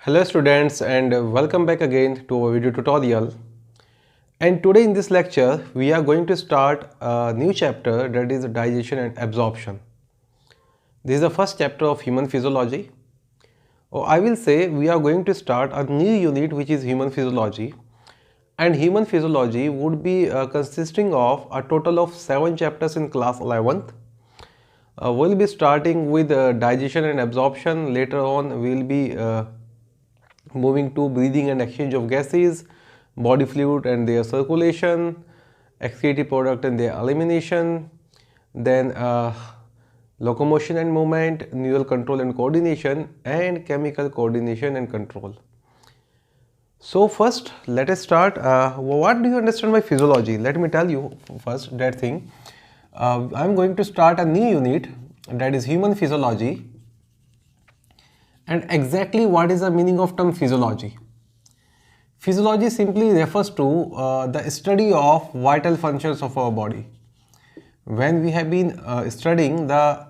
Hello students and welcome back again to our video tutorial. And today in this lecture we are going to start a new chapter, that is digestion and absorption. This is the first chapter of human physiology. Or I will say we are going to start a new unit which is human physiology. And human physiology would be consisting of a total of 7 chapters in class 11th. We'll be starting with digestion and absorption. Later on we'll be moving to breathing and exchange of gases, body fluid and their circulation, excretive product and their elimination, then locomotion and movement, neural control and coordination, and chemical coordination and control. So first let us start. What do you understand by physiology? Let me tell you first that thing. I am going to start a new unit, that is human physiology. And exactly what is the meaning of term physiology? Physiology simply refers to the study of vital functions of our body. When we have been studying the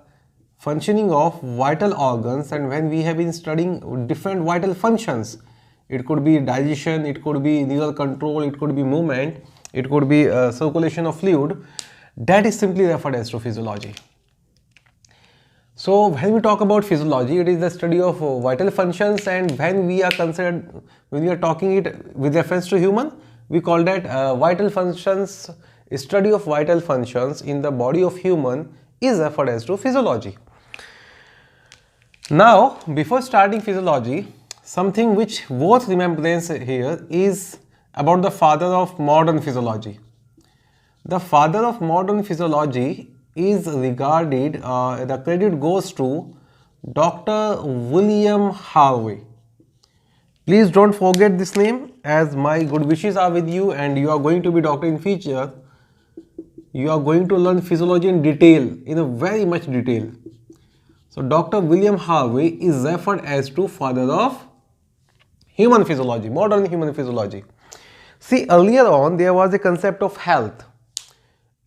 functioning of vital organs, and when we have been studying different vital functions, it could be digestion, it could be neural control, it could be movement, it could be circulation of fluid, that is simply referred as to physiology. So when we talk about physiology, it is the study of vital functions, and when we are talking it with reference to human, we call that vital functions. Study of vital functions in the body of human is referred as to physiology. Now, before starting physiology, something which worth remembrance here is about the father of modern physiology. The father of modern physiology is regarded, the credit goes to Dr. William Harvey. Please don't forget this name, as my good wishes are with you and you are going to be doctor in future. You are going to learn physiology in detail, in a very much detail. So Dr. William Harvey is referred as to father of human physiology, modern human physiology. See, earlier on there was a concept of health.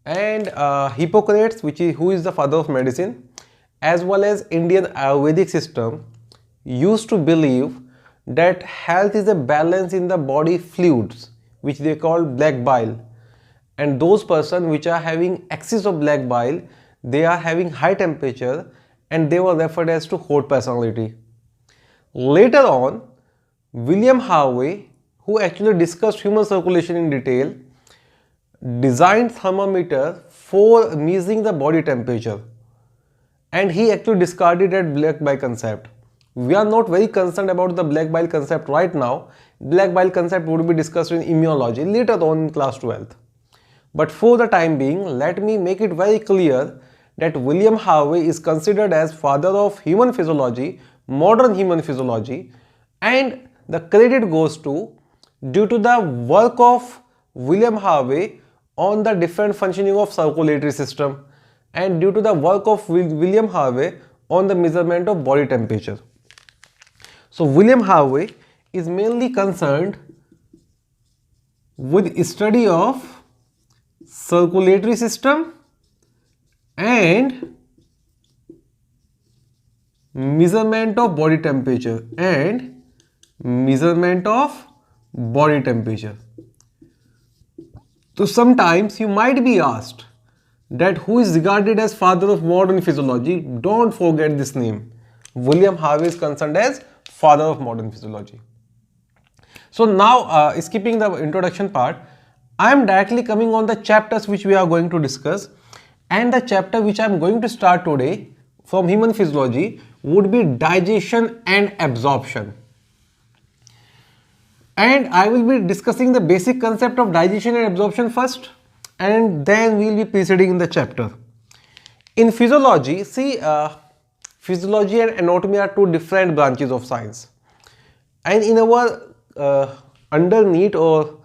And Hippocrates, who is the father of medicine, as well as Indian Ayurvedic system, used to believe that health is a balance in the body fluids, which they call black bile. And those persons which are having excess of black bile, they are having high temperature and they were referred as to hot personality. Later on, William Harvey, who actually discussed human circulation in detail, designed thermometer for measuring the body temperature, and he actually discarded that black bile concept. We are not very concerned about the black bile concept right now. Black bile concept would be discussed in immunology later on in class 12th. But for the time being, let me make it very clear that William Harvey is considered as father of human physiology, modern human physiology, and the credit goes to, due to the work of William Harvey on the different functioning of circulatory system, and due to the work of William Harvey on the measurement of body temperature. So William Harvey is mainly concerned with study of circulatory system and measurement of body temperature So sometimes you might be asked that who is regarded as father of modern physiology. Don't forget this name. William Harvey is concerned as father of modern physiology. So now, skipping the introduction part, I am directly coming on the chapters which we are going to discuss, and the chapter which I am going to start today from human physiology would be digestion and absorption. And I will be discussing the basic concept of digestion and absorption first, and then we will be proceeding in the chapter. In physiology, see, physiology and anatomy are two different branches of science. And in our under NEET or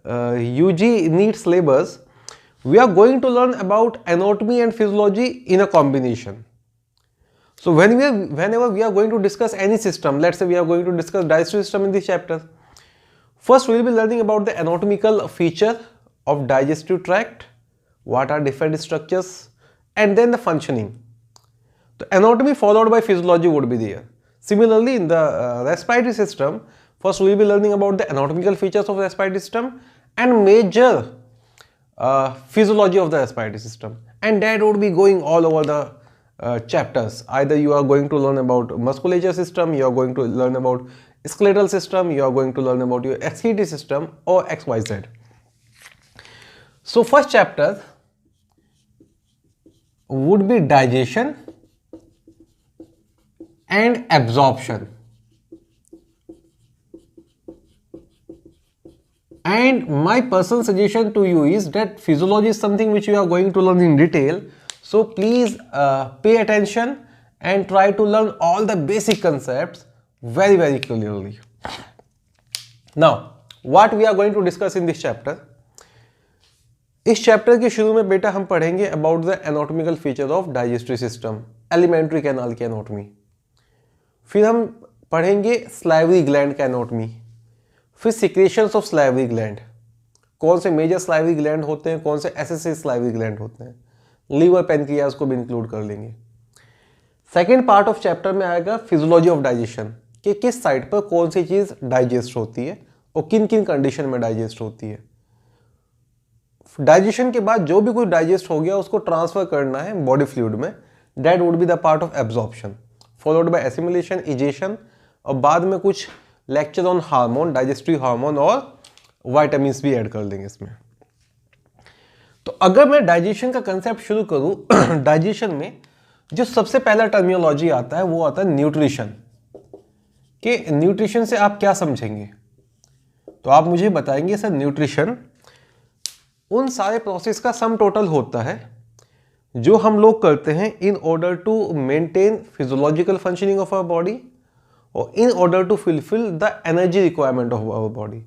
UG NEET syllabus, we are going to learn about anatomy and physiology in a combination. So whenever we are going to discuss any system, let's say we are going to discuss digestive system in this chapter, first we will be learning about the anatomical feature of digestive tract, what are different structures, and then the functioning. The anatomy followed by physiology would be there. Similarly, in the respiratory system, first we will be learning about the anatomical features of the respiratory system and major physiology of the respiratory system, and that would be going all over the chapters. Either you are going to learn about musculature system, you are going to learn about skeletal system, you are going to learn about your excretory system, or XYZ. So first chapter would be digestion and absorption. And my personal suggestion to you is that physiology is something which you are going to learn in detail. So please pay attention and try to learn all the basic concepts very, very clearly. Now, what we are going to discuss in this chapter? इस chapter के शुरू में बेटा हम पढ़ेंगे about the anatomical feature of digestive system, alimentary canal की anatomy. फिर हम पढ़ेंगे स्लाइवरी ग्लैंड का एनाटॉमी, फिर सिक्रेशंस ऑफ स्लाइवरी ग्लैंड, कौन से मेजर स्लाइवरी ग्लैंड होते हैं, कौन से एसेसरी स्लाइवरी ग्लैंड होते हैं, लीवर पेनक्रियाज को भी इंक्लूड कर लेंगे। सेकेंड पार्ट ऑफ चैप्टर में आएगा फिजियोलॉजी ऑफ डाइजेशन, कि किस साइड पर कौन सी चीज़ डाइजेस्ट होती है और किन किन कंडीशन में डाइजेस्ट होती है। डाइजेशन के बाद जो भी कुछ डाइजेस्ट हो गया उसको ट्रांसफर करना है बॉडी फ्लूइड में, that would be the part of absorption, followed by assimilation, egestion, और बाद में कुछ lecture on hormone, digestive hormone और वाइटामिन भी ऐड कर देंगे इसमें। तो अगर मैं डाइजेशन का कंसेप्ट शुरू करूं, डाइजेशन में जो सबसे पहला टर्मिनोलॉजी आता है वो आता है न्यूट्रिशन। कि न्यूट्रिशन से आप क्या समझेंगे, तो आप मुझे बताएंगे सर न्यूट्रिशन उन सारे प्रोसेस का सम टोटल होता है जो हम लोग करते हैं in order to maintain physiological functioning of our body और in order to fulfil the energy requirement of our body.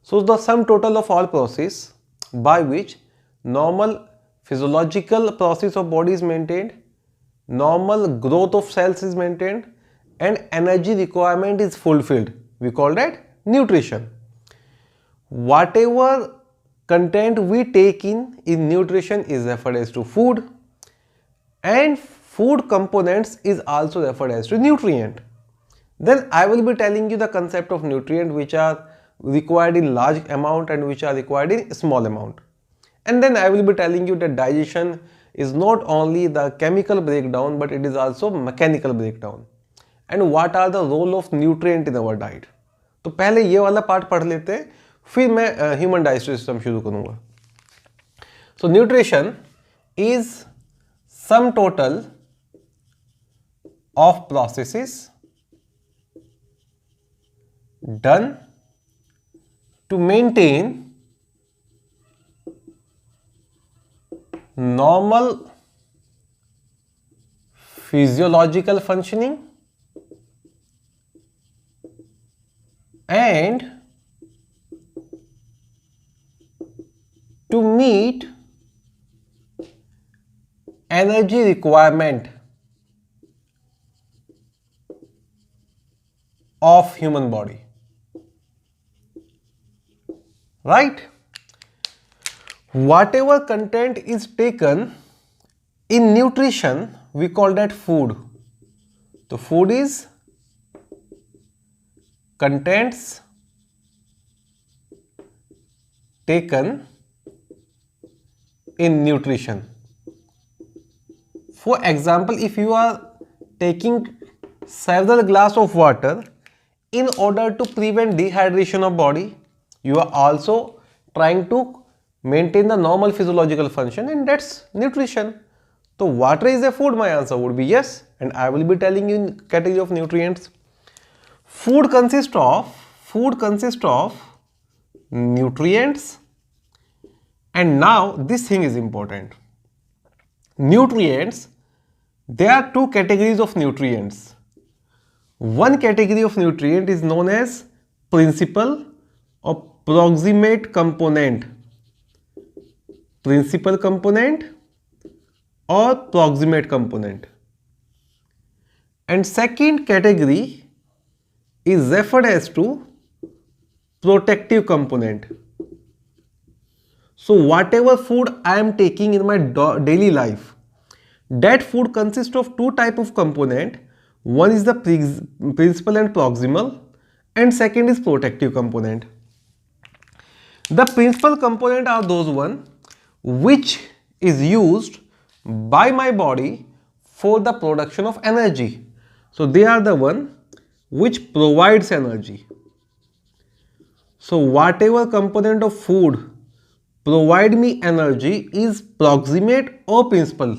So the sum total of all process by which normal physiological process of body is maintained, normal growth of cells is maintained, and energy requirement is fulfilled. We call that nutrition. Whatever content we take in nutrition is referred as to food, and food components is also referred as to nutrient. Then I will be telling you the concept of nutrient which are required in large amount and which are required in small amount. And then I will be telling you that digestion is not only the chemical breakdown but it is also mechanical breakdown. And what are the role of nutrient in our diet. तो पहले ये वाला part पढ़ लेते हैं, फिर मैं human digestive system शुरू करूंगा। So nutrition is sum total of processes done to maintain normal physiological functioning and to meet energy requirement of human body, right? Whatever content is taken in nutrition we call that food. So food is contents taken in nutrition. For example, if you are taking several glass of water in order to prevent dehydration of body, you are also trying to maintain the normal physiological function, and that's nutrition. So water is a food, my answer would be yes, and I will be telling you in category of nutrients. Food consists of nutrients, and now this thing is important. Nutrients, there are two categories of nutrients. One category of nutrient is known as principal or proximate component. Principal component or proximate component, and second category is referred as to protective component. So whatever food I am taking in my daily life, that food consists of two type of component. One is the principal and proximal, and second is protective component. The principal component are those one which is used by my body for the production of energy. So they are the one which provides energy. So whatever component of food provide me energy is proximate or principal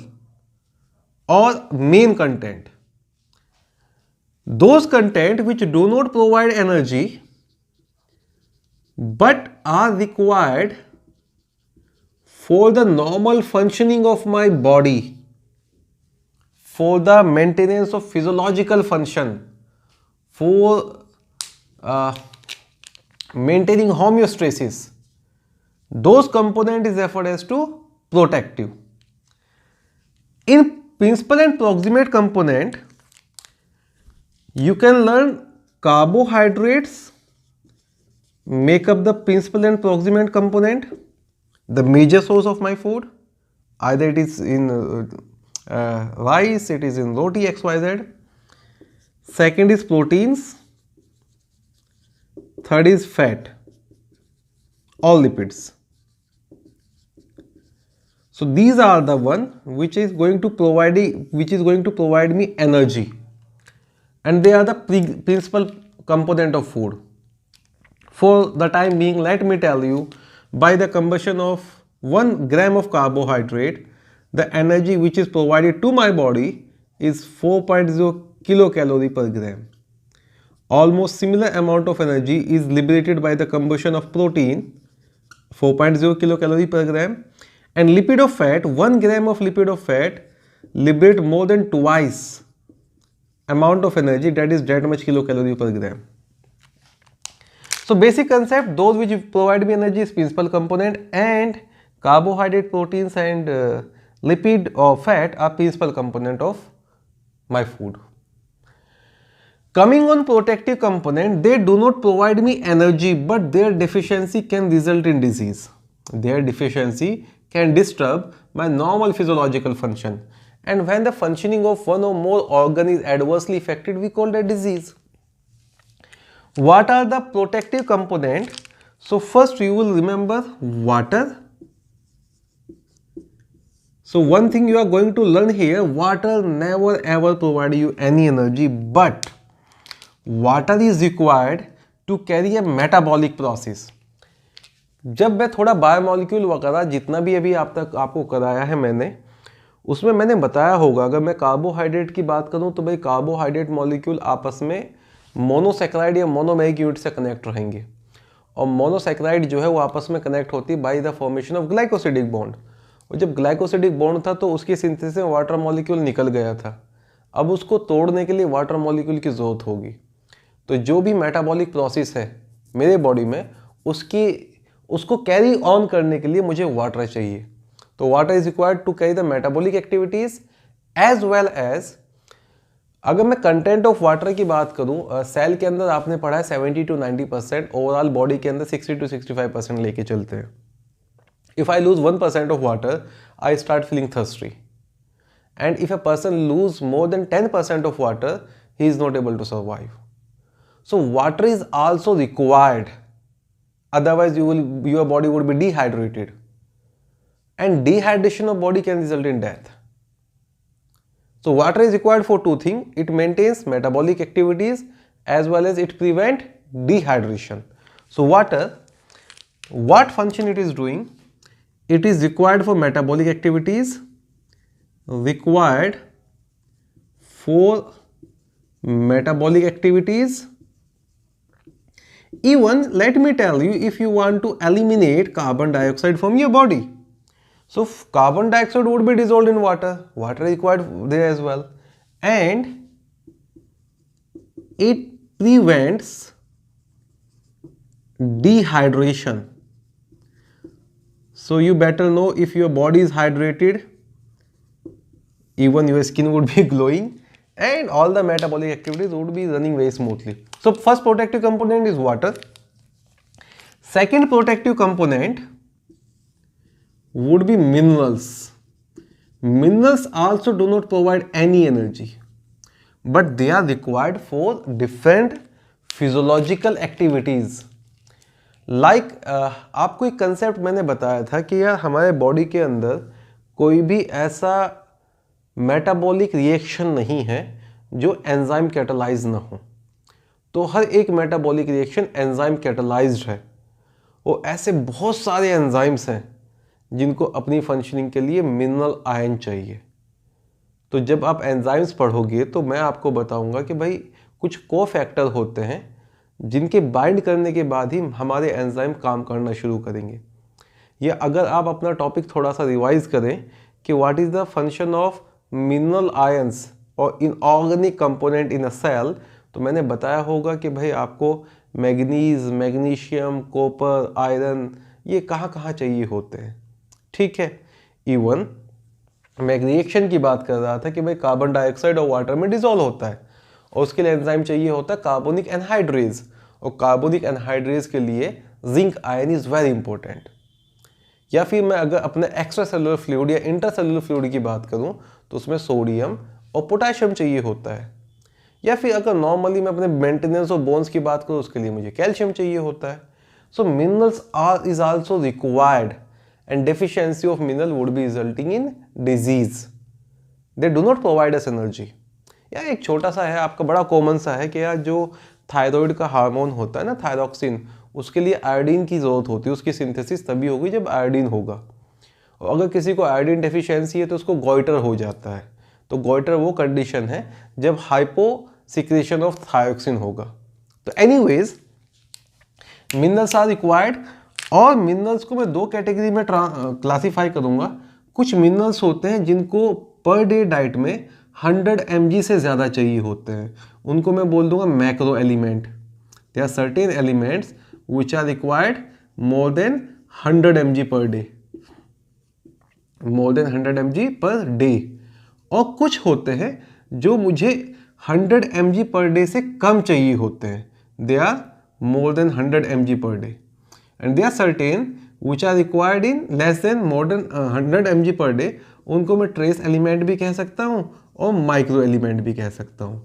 or main content. Those content which do not provide energy but are required for the normal functioning of my body, for the maintenance of physiological function, for maintaining homeostasis, those component is referred as to protective. In principal and proximate component, you can learn carbohydrates make up the principal and proximate component, the major source of my food. Either it is in rice, it is in roti, XYZ. Second is proteins. Third is fat, all lipids. So these are the one which is going to provide me energy, and they are the principal component of food. For the time being, let me tell you, by the combustion of 1 gram of carbohydrate, the energy which is provided to my body is 4.0 kilocalorie per gram. Almost similar amount of energy is liberated by the combustion of protein, 4.0 kilocalorie per gram, and lipid of fat, 1 gram of lipid of fat liberate more than twice amount of energy, that is that much kilocalorie per gram. So basic concept, those which provide me energy is principal component, and carbohydrate, proteins and lipid or fat are principal component of my food. Coming on protective component, they do not provide me energy, but their deficiency can result in disease. Their deficiency can disturb my normal physiological function, and when the functioning of one or more organ is adversely affected, we call that disease. What are the protective component? So first you will remember water. So one thing you are going to learn here, water never ever provide you any energy, but water is required to carry a metabolic process. जब मैं थोड़ा biomolecule वगैरह जितना भी अभी आप तक आपको कराया है मैंने, उसमें मैंने बताया होगा, अगर मैं कार्बोहाइड्रेट की बात करूं तो भाई कार्बोहाइड्रेट मॉलिक्यूल आपस में मोनोसैकेराइड या मोनोमेरिक यूनिट से कनेक्ट रहेंगे, और मोनोसैकेराइड जो है वो आपस में कनेक्ट होती है by the formation of glycosidic bond. और जब ग्लाइकोसिडिक बॉन्ड था तो उसकी सिंथेसिस में वाटर मॉलिक्यूल निकल गया था, अब उसको तोड़ने के लिए वाटर मॉलिक्यूल की ज़रूरत होगी। तो जो भी मेटाबॉलिक प्रोसेस है मेरे बॉडी में उसको कैरी ऑन करने के लिए मुझे वाटर चाहिए। तो water is required to carry the metabolic activities as well as, अगर मैं कंटेंट ऑफ वाटर की बात करूं, सेल के अंदर आपने पढ़ा है 70 to 90%, ओवरऑल बॉडी के अंदर 60 to 65% लेके चलते हैं। If I lose 1% of water, I start feeling thirsty, and if a person lose more than 10% of water, he is not able to survive. So water is also required, otherwise your body would be dehydrated, and dehydration of body can result in death. So water is required for two things: it maintains metabolic activities as well as it prevent dehydration. So water, what function it is doing? It is required for metabolic activities, Even let me tell you, if you want to eliminate carbon dioxide from your body, so carbon dioxide would be dissolved in water, water is required there as well, and it prevents dehydration. So you better know, if your body is hydrated, even your skin would be glowing and all the metabolic activities would be running very smoothly. So first protective component is water. Second protective component would be minerals. Minerals also do not provide any energy, but they are required for different physiological activities. Like आपको एक concept मैंने बताया था कि यार हमारे body के अंदर कोई भी ऐसा मेटाबॉलिक रिएक्शन नहीं है जो एंजाइम कैटालाइज ना हो। तो हर एक मेटाबॉलिक रिएक्शन एंजाइम कैटालाइज्ड है, और ऐसे बहुत सारे एंजाइम्स हैं जिनको अपनी फंक्शनिंग के लिए मिनरल आयन चाहिए। तो जब आप एंजाइम्स पढ़ोगे तो मैं आपको बताऊंगा कि भाई कुछ को फैक्टर होते हैं जिनके बाइंड करने के बाद ही हमारे एंजाइम काम करना शुरू करेंगे। या अगर आप अपना टॉपिक थोड़ा सा रिवाइज करें कि what is the function of mineral ions और inorganic component in a cell, तो मैंने बताया होगा कि भाई आपको मैग्नीज, मैग्नीशियम, कॉपर, आयरन ये कहाँ कहाँ चाहिए होते हैं। ठीक है, इवन मैं एक रिएक्शन की बात कर रहा था कि भाई कार्बन डाइऑक्साइड और वाटर में डिसॉल्व होता है, और उसके लिए एंजाइम चाहिए होता है कार्बोनिक एनहाइड्रेज, और कार्बोनिक एनहाइड्रेज के लिए zinc ion is very important. या फिर मैं अगर अपने एक्स्ट्रा सेलुलर फ्लूइड या इंटर सेलुलर फ्लूइड की बात करूं तो उसमें सोडियम और पोटेशियम चाहिए होता है। या फिर अगर नॉर्मली मैं अपने मेंटेनेंस ऑफ बोन्स की बात करूं उसके लिए मुझे कैल्शियम चाहिए होता है। So minerals are is also required and deficiency of mineral would be resulting in disease. They do not provide us energy. यार एक छोटा सा है, आपका बड़ा कॉमन सा है कि यार जो थायराइड का हार्मोन होता है ना थायरॉक्सिन, उसके लिए आयोडीन की जरूरत होती है, उसकी सिंथेसिस तभी होगी जब आयोडीन होगा। और अगर किसी को आयोडीन डेफिशिएंसी है तो उसको गॉइटर हो जाता है। तो गॉइटर वो कंडीशन है जब हाइपो सिक्रेशन ऑफ थायरॉक्सिन होगा। तो एनीवेज मिनरल्स आर रिक्वायर्ड, और मिनरल्स को मैं दो कैटेगरी में क्लासीफाई करूंगा। कुछ मिनरल्स होते हैं जिनको पर डे डाइट में 100 mg से ज़्यादा चाहिए होते हैं, उनको मैं बोल दूंगा macro element. There are certain elements which are required more than 100 mg per day, more than 100 mg per day। और कुछ होते हैं जो मुझे 100 mg per day से कम चाहिए होते हैं, they are more than 100 mg per day, and there are certain which are required in less than more than 100 mg per day। उनको मैं ट्रेस एलिमेंट भी कह सकता हूँ और माइक्रो एलिमेंट भी कह सकता हूँ।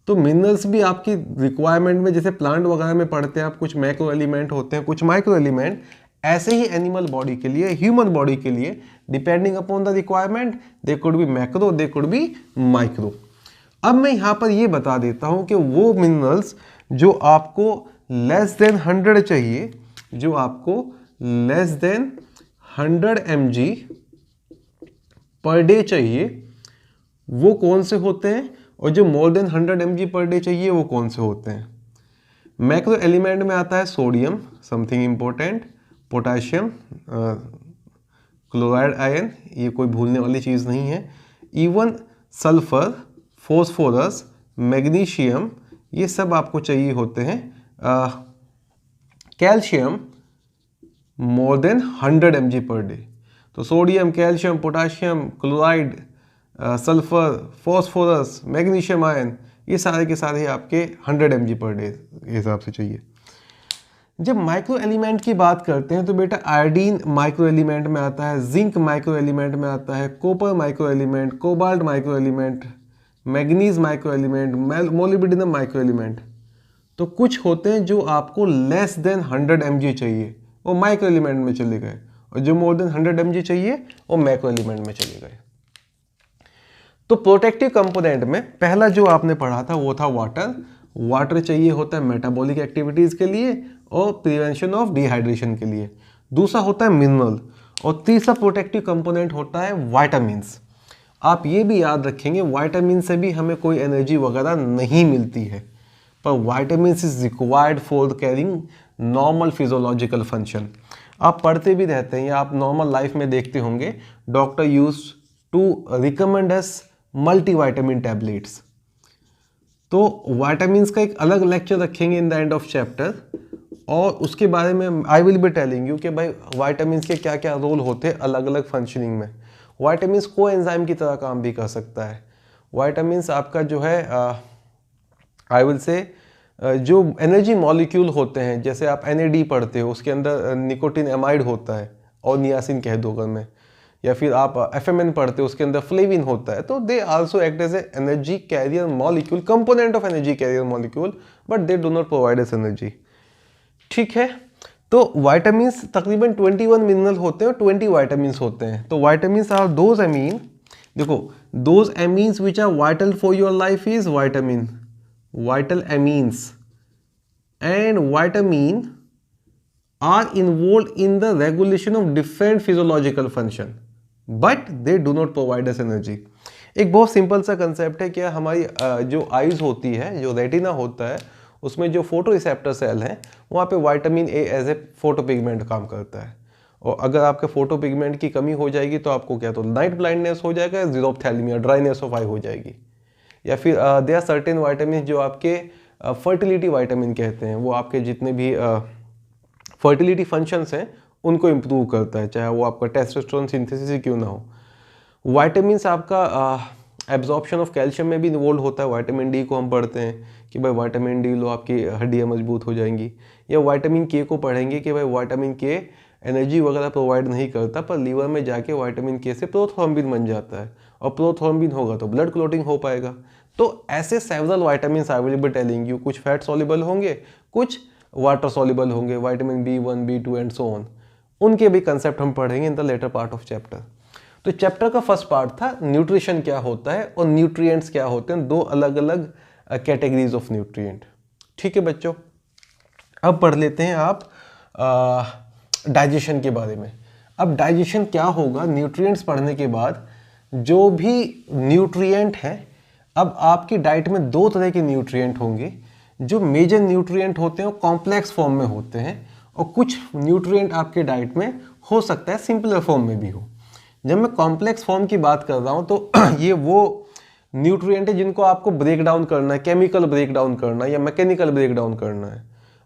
तो मिनरल्स भी आपकी रिक्वायरमेंट में, जैसे प्लांट वगैरह में पढ़ते हैं आप, कुछ मैक्रो एलिमेंट होते हैं, कुछ माइक्रो एलिमेंट, ऐसे ही एनिमल बॉडी के लिए, ह्यूमन बॉडी के लिए, depending upon the requirement, they could be macro, they could be micro. अब मैं यहाँ पर ये बता देता हूँ कि वो मिनरल्स जो आपको लेस देन 100 चाहिए, जो आपको less than 100 mg per day चाहिए, वो कौन से होते हैं, और जो मोर देन 100 mg पर डे चाहिए वो कौन से होते हैं। मैक्रो एलिमेंट में आता है sodium, something important, potassium, chloride ion, ये कोई भूलने वाली चीज़ नहीं है, इवन सल्फर, फॉस्फोरस, मैग्नीशियम, ये सब आपको चाहिए होते हैं। Calcium more than 100 mg per day. तो sodium, calcium, potassium, chloride, sulphur, phosphorus, magnesium ion, ये सारे के सारे आपके 100 mg पर डे के हिसाब से चाहिए। जब माइक्रो एलिमेंट की बात करते हैं तो बेटा आयोडीन माइक्रो एलिमेंट में आता है, जिंक माइक्रो एलिमेंट में आता है, copper micro element, cobalt micro element, manganese micro element, molybdenum micro element. तो कुछ होते हैं जो आपको लेस देन 100 mg चाहिए, वो माइक्रो एलिमेंट में चले गए, और जो मोर देन 100 mg चाहिए वो मैक्रो एलिमेंट में चले गए। तो प्रोटेक्टिव कंपोनेंट में पहला जो आपने पढ़ा था वो था वाटर। वाटर चाहिए होता है मेटाबॉलिक एक्टिविटीज के लिए और प्रिवेंशन ऑफ डिहाइड्रेशन के लिए। दूसरा होता है मिनरल, और तीसरा प्रोटेक्टिव कंपोनेंट होता है वाइटामिन्स। आप ये भी याद रखेंगे वाइटामिन से भी हमें कोई एनर्जी वगैरह नहीं मिलती है, पर vitamins is required for carrying normal physiological function. आप पढ़ते भी रहते हैं या आप नॉर्मल लाइफ में देखते होंगे, doctor use to recommend us multivitamin tablets. तो वाइटामिन्स का एक अलग लेक्चर रखेंगे in the end of chapter, और उसके बारे में I will be telling you कि भाई वाइटामिन्स के क्या क्या रोल होते हैं अलग अलग फंक्शनिंग में। वाइटामिन्स को एंजाइम की तरह काम भी कर सकता है। वाइटामिन्स आपका जो है आई विल से जो एनर्जी मॉलिक्यूल होते हैं, जैसे आप NAD पढ़ते हो उसके अंदर निकोटिन एमाइड होता है, और नियासिन कह दो अगर मैं, या फिर आप FMN पढ़ते हो उसके अंदर फ्लेविन होता है, तो they also act as a energy carrier molecule, component of energy carrier molecule, but they do not provide us energy. ठीक है, तो वाइटामिन्स तकरीबन 21 मिनरल होते हैं और 20 वाइटामिन्स होते हैं। तो वाइटामिन्स आर दोज अमीन, देखो those amines which are vital for your life is vitamin, vital amines, and vitamin are involved in the regulation of different physiological function but they do not provide us energy। एक बहुत simple सा concept है, क्या हमारी जो eyes होती है, जो रेटिना होता है, उसमें जो फोटो रिसेप्टर सेल हैं वहाँ पे vitamin A as a photo pigment काम करता है, और अगर आपके फोटो पिगमेंट की कमी हो जाएगी तो आपको क्या, तो नाइट ब्लाइंडनेस हो जाएगा, ज़ीरोफ्थैल्मिया, ड्राइनेस ऑफ आई हो जाएगी। या फिर दे आर सर्टेन वाइटामिन जो आपके फर्टिलिटी वाइटामिन कहते हैं, वो आपके जितने भी फर्टिलिटी फंक्शंस हैं उनको इम्प्रूव करता है, चाहे वो आपका टेस्टोस्टेरोन सिंथेसिस ही क्यों ना हो। वाइटामिन्स आपका एब्जॉर्प्शन ऑफ कैल्शियम में भी इन्वॉल्व होता है। विटामिन डी को हम पढ़ते हैं कि भाई विटामिन डी लो आपकी हड्डियाँ मजबूत हो जाएंगी, या विटामिन के को पढ़ेंगे कि भाई विटामिन के एनर्जी वगैरह प्रोवाइड नहीं करता, पर लीवर में जाके विटामिन के से प्रोथ्रोम्बिन बन जाता है, और प्रोथ्रोम्बिन होगा तो ब्लड क्लॉटिंग हो पाएगा। तो ऐसे several vitamins available telling you, कुछ फैट सॉल्युबल होंगे, कुछ वाटर सॉल्युबल होंगे, vitamin B1, B2 and so on, उनके भी कंसेप्ट हम पढ़ेंगे in the latter part of chapter. तो चैप्टर का फर्स्ट पार्ट था न्यूट्रिशन क्या होता है और न्यूट्रिएंट्स क्या होते हैं, दो अलग अलग कैटेगरीज ऑफ न्यूट्रिएंट। ठीक है बच्चों, अब पढ़ लेते हैं आप डाइजेशन के बारे में। अब डाइजेशन क्या होगा, न्यूट्रिएंट्स पढ़ने के बाद जो भी न्यूट्रिएंट हैं, अब आपकी डाइट में दो तरह के न्यूट्रिएंट होंगे। जो मेजर न्यूट्रिएंट होते हैं वो कॉम्प्लेक्स फॉर्म में होते हैं, और कुछ न्यूट्रिएंट आपके डाइट में हो सकता है सिंपलर फॉर्म में भी हो। जब मैं कॉम्प्लेक्स फॉर्म की बात कर रहा हूँ तो ये वो न्यूट्रिएंट है जिनको आपको ब्रेक डाउन करना है, केमिकल ब्रेक डाउन करना है या मैकेनिकल ब्रेक डाउन करना है,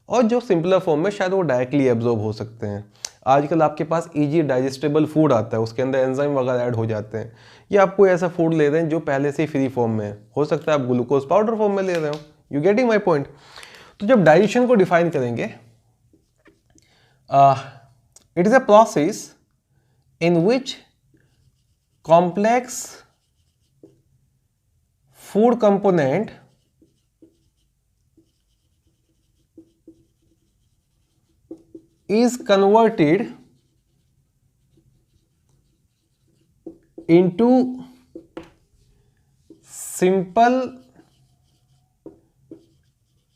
और जो सिंपलर फॉर्म में शायद वो डायरेक्टली एब्जॉर्ब हो सकते हैं। आजकल आपके पास ईजी डाइजेस्टेबल फूड आता है, उसके अंदर एंजाइम वगैरह ऐड हो जाते हैं, या आप कोई ऐसा फूड ले रहे हैं जो पहले से ही फ्री फॉर्म में है, हो सकता है आप ग्लूकोज पाउडर फॉर्म में ले रहे हो। You getting my point. तो जब डाइजेशन को डिफाइन करेंगे, it is a process in which complex food component is converted into simple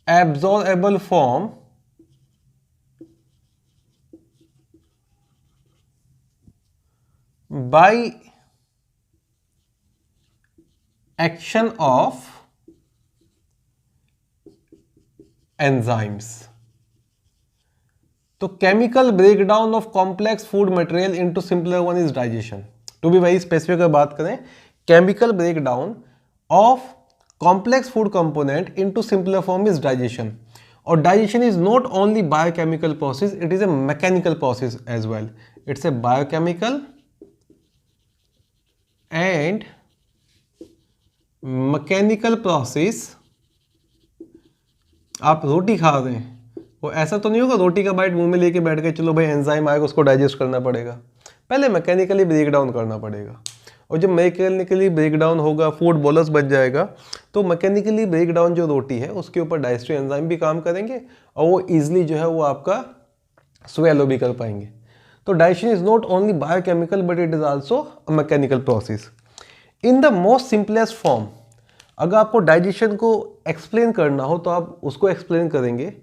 absorbable form by action of enzymes। तो chemical breakdown of complex food material into simpler one is digestion. To be very specific अगर बात करें, chemical breakdown of complex food component into simpler form is digestion. और digestion is not only biochemical process, it is a mechanical process as well. It's a biochemical and mechanical process. आप रोटी खा रहे हैं, वो ऐसा तो नहीं होगा रोटी का बाइट मुंह में लेके बैठ के चलो भाई एंजाइम आएगा उसको डाइजेस्ट करना पड़ेगा, पहले मैकेनिकली ब्रेक डाउन करना पड़ेगा। और जब मैकेनिकली ब्रेक डाउन होगा, फूड बोलस बच जाएगा, तो मैकेनिकली ब्रेक डाउन जो रोटी है उसके ऊपर डाइजेस्टिव एंजाइम भी काम करेंगे और वो ईजिली जो है वो आपका स्वेलो भी कर पाएंगे। तो digestion is not only biochemical but it is also a mechanical process. In the most simplest form, अगर आपको डाइजेशन को एक्सप्लेन करना हो तो आप उसको एक्सप्लेन करेंगे,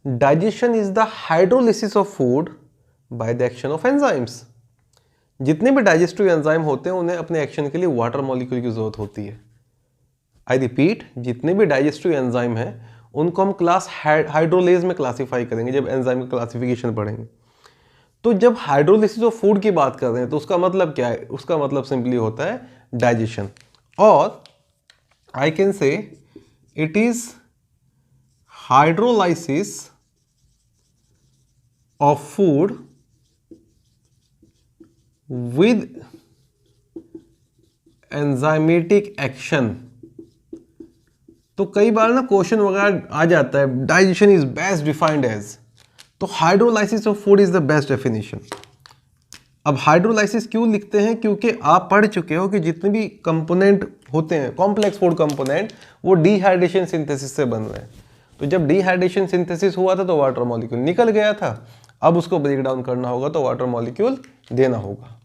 digestion is the hydrolysis of food by the action of enzymes. जितने भी डाइजेस्टिव एंजाइम होते हैं उन्हें अपने एक्शन के लिए वाटर मॉलिक्यूल की जरूरत होती है। आई रिपीट, जितने भी डाइजेस्टिव एंजाइम हैं उनको हम क्लास हाइड्रोलेज में क्लासीफाई करेंगे जब एंजाइम का क्लासिफिकेशन पढ़ेंगे। तो जब हाइड्रोलिसिस ऑफ फूड की बात कर रहे हैं तो उसका मतलब क्या है? उसका मतलब सिंपली होता है डाइजेशन। और I can say it is hydrolysis of food with enzymatic action। तो कई बार ना क्वेश्चन वगैरह आ जाता है digestion is best defined as, तो hydrolysis of food is the best definition. अब हाइड्रोलाइसिस क्यों लिखते हैं, क्योंकि आप पढ़ चुके हो कि जितने भी कंपोनेंट होते हैं कॉम्प्लेक्स फूड कंपोनेंट, वो डिहाइड्रेशन सिंथेसिस से बन रहे हैं। तो जब डिहाइड्रेशन सिंथेसिस हुआ था तो वाटर मॉलिक्यूल निकल गया था, अब उसको ब्रेक डाउन करना होगा तो वाटर मॉलिक्यूल देना होगा।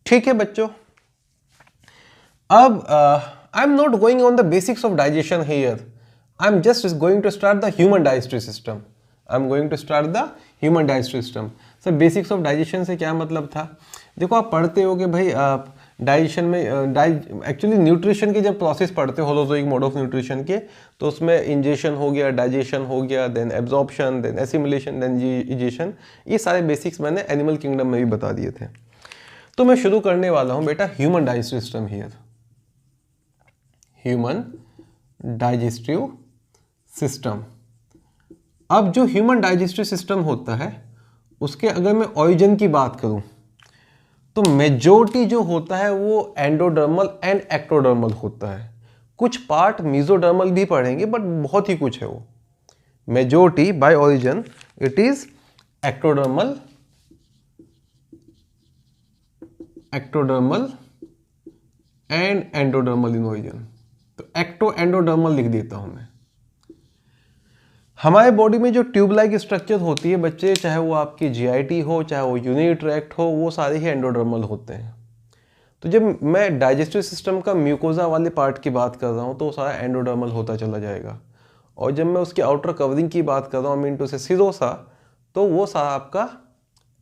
ठीक है बच्चों, अब I am not going on the basics of digestion here, I am just going to start the human digestive system. I am going to start the human digestive system. Sir basics of digestion से क्या मतलब था? देखो आप पढ़ते हो कि भाई डाइजेशन में एक्चुअली न्यूट्रिशन की जब प्रोसेस पढ़ते हो होलोजोइक मोड ऑफ न्यूट्रिशन के, तो उसमें इंजेशन हो गया, डाइजेशन हो गया, then absorption, then assimilation, then egestion, ये सारे बेसिक्स मैंने एनिमल किंगडम में भी बता दिए थे। तो मैं शुरू करने वाला हूं बेटा human digestive system here, human digestive system. अब जो ह्यूमन डाइजेस्टिव सिस्टम होता है उसके अगर मैं ओरिजिन की बात करूं तो मेजॉरिटी जो होता है वो एंडोडर्मल एंड एक्टोडर्मल होता है। कुछ पार्ट मेसोडर्मल भी पढ़ेंगे बट बहुत ही कुछ है वो। Majority by origin it is ectodermal and endodermal in origin. तो एक्टो एंडोडर्मल लिख देता हूं मैं। हमारे बॉडी में जो ट्यूब लाइक स्ट्रक्चर होती है बच्चे, चाहे वो आपकी जीआईटी हो, चाहे वो यूरिनरी ट्रैक्ट हो, वो सारे ही एंडोडर्मल होते हैं। तो जब मैं डाइजेस्टिव सिस्टम का म्यूकोजा वाले पार्ट की बात कर रहा हूँ तो वो सारा एंडोडर्मल होता चला जाएगा, और जब मैं उसकी आउटर कवरिंग की बात कर रहा हूँ मीन टू से सिरोसा, तो वो सारा आपका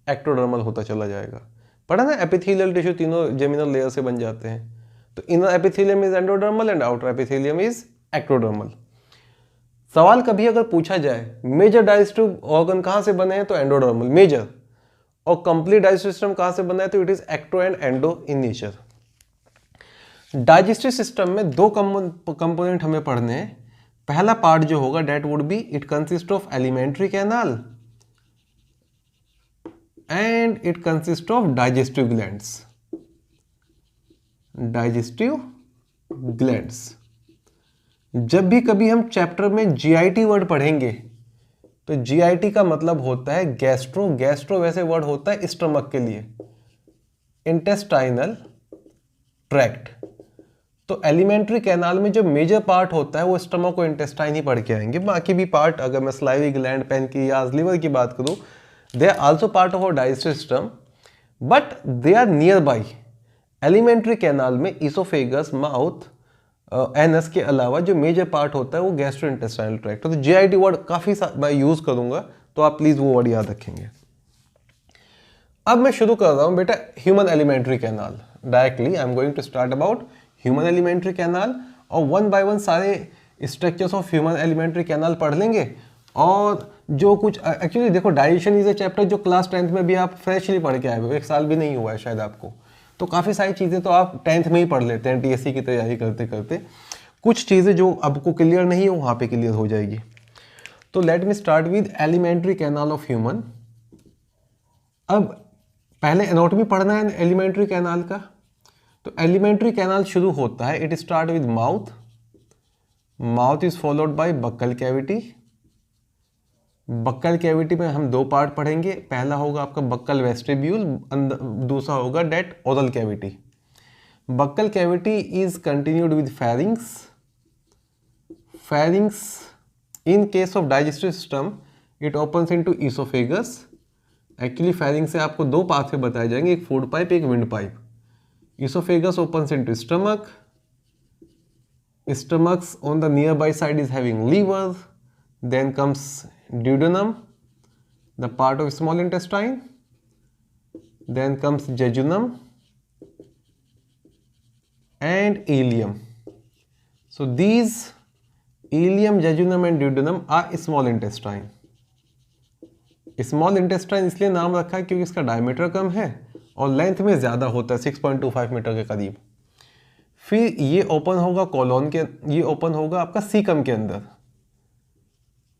एक्टोडर्मल होता चला जाएगा। पढ़ा ना, एपिथेलियल टिश्यू तीनों जेमिनल लेयर से बन जाते हैं। तो inner epithelium is endodermal and outer epithelium is ectodermal. सवाल कभी अगर पूछा जाए मेजर डाइजेस्टिव ऑर्गन कहां से बने हैं तो एंडोडर्मल मेजर, और कंप्लीट डाइजेस्टिव सिस्टम कहां से बना है तो it is ecto and endo in nature. Digestive system में दो कंपोनेंट हमें पढ़ने हैं। पहला पार्ट जो होगा that would be it consist of alimentary canal and it consist of digestive glands. Digestive glands, जब भी कभी हम चैप्टर में जीआईटी वर्ड पढ़ेंगे तो जीआईटी का मतलब होता है गैस्ट्रो। गैस्ट्रो वैसे वर्ड होता है स्टमक के लिए, इंटेस्टाइनल ट्रैक्ट। तो एलिमेंट्री कैनाल में जो मेजर पार्ट होता है वो स्टमक और इंटेस्टाइन ही पढ़ के आएंगे। बाकी भी पार्ट, अगर मैं सलाइवी ग्लैंड, पैनक्रियाज, लिवर की बात करूं, they are also part of our digestive system but they are nearby. Alimentary canal में इसोफेगस, माउथ, एनस के अलावा जो मेजर पार्ट होता है वो गैस्ट्रोइंटेस्टाइनल ट्रैक्ट। तो जीआईटी वर्ड काफी मैं यूज करूंगा, तो आप प्लीज वो वर्ड याद रखेंगे। अब मैं शुरू कर रहा हूं बेटा human alimentary canal. Directly I am going to start about human alimentary canal, और वन बाय वन सारे structures of human alimentary canal पढ़ लेंगे। और जो कुछ एक्चुअली देखो, डाइजेशन इज ए चैप्टर जो क्लास 10th में भी आप फ्रेशली पढ़ के आए हो, 1 साल भी नहीं हुआ है शायद आपको, तो काफ़ी सारी चीज़ें तो आप 10th में ही पढ़ लेते हैं टीएससी की तैयारी करते करते। कुछ चीज़ें जो आपको क्लियर नहीं है वहाँ पे क्लियर हो जाएगी। तो let me start with alimentary canal of human. अब पहले एनाटॉमी पढ़ना है एलिमेंट्री कैनाल का। तो एलिमेंट्री कैनाल शुरू होता है, it start with mouth. Mouth is followed by buccal cavity. Buccal cavity में हम 2 पार्ट पढ़ेंगे। पहला होगा आपका बक्कल वेस्टिब्यूल, दूसरा होगा that oral cavity. Buccal cavity is continued with pharynx. Pharynx in case of digestive system it opens into oesophagus. Actually pharynx से आपको 2 पाथवे बताए जाएंगे, एक फूड पाइप, एक wind pipe. Oesophagus opens into stomach. Stomach's on the nearby side is having liver. Then comes duodenum, the part of small intestine. Then comes jejunum and ileum. So these ileum, jejunum and duodenum are small intestine. Small intestine इसलिए नाम रखा है क्योंकि इसका diameter कम है और length में ज़्यादा होता है, 6.25 मीटर के करीब। फिर ये ओपन होगा कॉलोन के, ये ओपन होगा आपका सीकम के अंदर।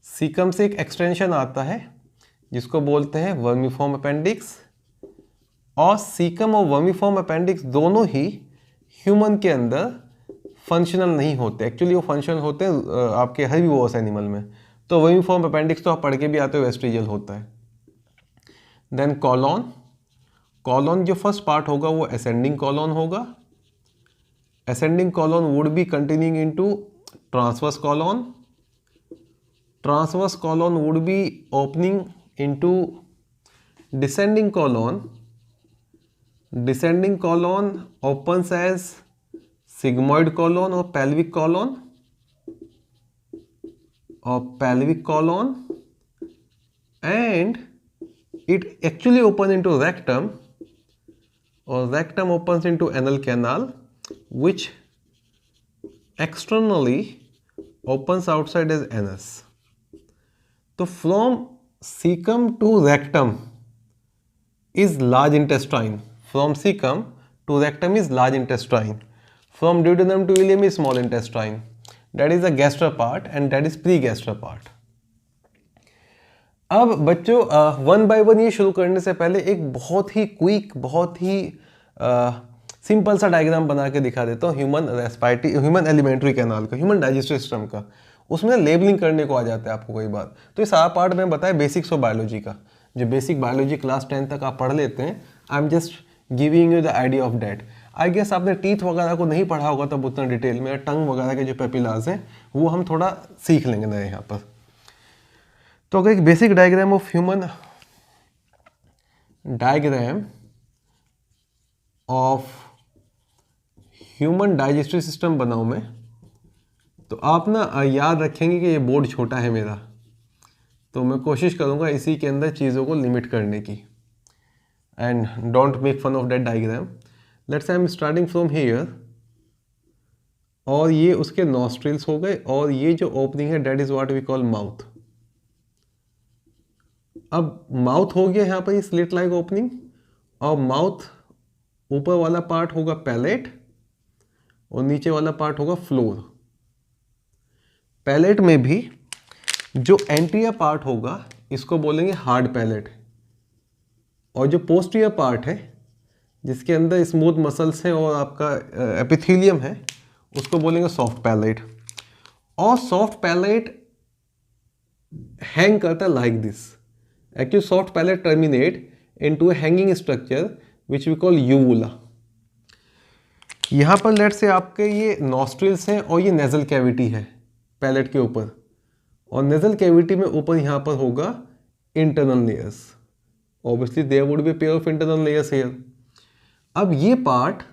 सीकम से एक एक्सटेंशन आता है जिसको बोलते हैं वर्मीफॉर्म अपेंडिक्स, और सीकम और वर्मीफॉर्म अपेंडिक्स दोनों ही ह्यूमन के अंदर फंक्शनल नहीं होते। एक्चुअली वो फंक्शनल होते हैं आपके हर्बीवोरस एनिमल में। तो वर्मीफॉर्म अपेंडिक्स तो आप पढ़ के भी आते हो, वेस्टिजियल होता है। देन कॉलोन, कॉलॉन जो फर्स्ट पार्ट होगा वो असेंडिंग कॉलॉन होगा, ascending colon would be continuing into transverse colon, transverse colon would be opening into descending colon, descending colon opens as sigmoid colon or pelvic colon and it actually opens into rectum or rectum opens into anal canal which externally opens outside as anus. So from cecum to rectum is large intestine. From cecum to rectum is large intestine. From duodenum to ileum is small intestine. That is the gaster part and that is pre-gaster part. अब बच्चों one by one ये शुरू करने से पहले एक बहुत ही quick, बहुत ही सिंपल सा डायग्राम बना के दिखा देता हूँ ह्यूमन एलिमेंट्री कैनाल का, ह्यूमन डाइजेस्टिव सिस्टम का। उसमें लेबलिंग करने को आ जाता है आपको कई बार। तो ये सारा पार्ट मैं बताया बेसिक्स ऑफ बायोलॉजी का, जो बेसिक बायोलॉजी क्लास 10 तक आप पढ़ लेते हैं। I am just giving you the idea of that. I guess आपने टीथ वगैरह को नहीं पढ़ा होगा तब उतना डिटेल में, टंग वगैरह के जो पेपिलास हैं वो हम थोड़ा सीख लेंगे नए यहाँ पर। तो अगर एक basic diagram of human human digestive system बनाऊं मैं, तो आप ना याद रखेंगे कि ये बोर्ड छोटा है मेरा, तो मैं कोशिश करूंगा इसी के अंदर चीज़ों को लिमिट करने की। And don't make fun of that diagram. Let's I am starting from here और ये उसके नॉस्ट्रिल्स हो गए और ये जो ओपनिंग है that is what we call mouth. अब माउथ हो गया यहाँ पर ये स्लिट लाइक ओपनिंग और माउथ ऊपर वाला पार्ट होगा पैलेट और नीचे वाला पार्ट होगा फ्लोर। पैलेट में भी जो एंटीरियर पार्ट होगा इसको बोलेंगे हार्ड पैलेट और जो पोस्टीरियर पार्ट है जिसके अंदर स्मूथ मसल्स हैं और आपका एपिथेलियम है उसको बोलेंगे सॉफ्ट पैलेट। और सॉफ्ट पैलेट हैंग करता है like this. Actually soft palate terminate into a hanging structure which we call uvula. यहाँ पर लेट से आपके ये नॉस्ट्रिल्स हैं और ये नेजल कैविटी है पैलेट के ऊपर, और नेजल कैविटी में ऊपर यहाँ पर होगा internal layers. Obviously there would be pair of internal layers here. अब ये पार्ट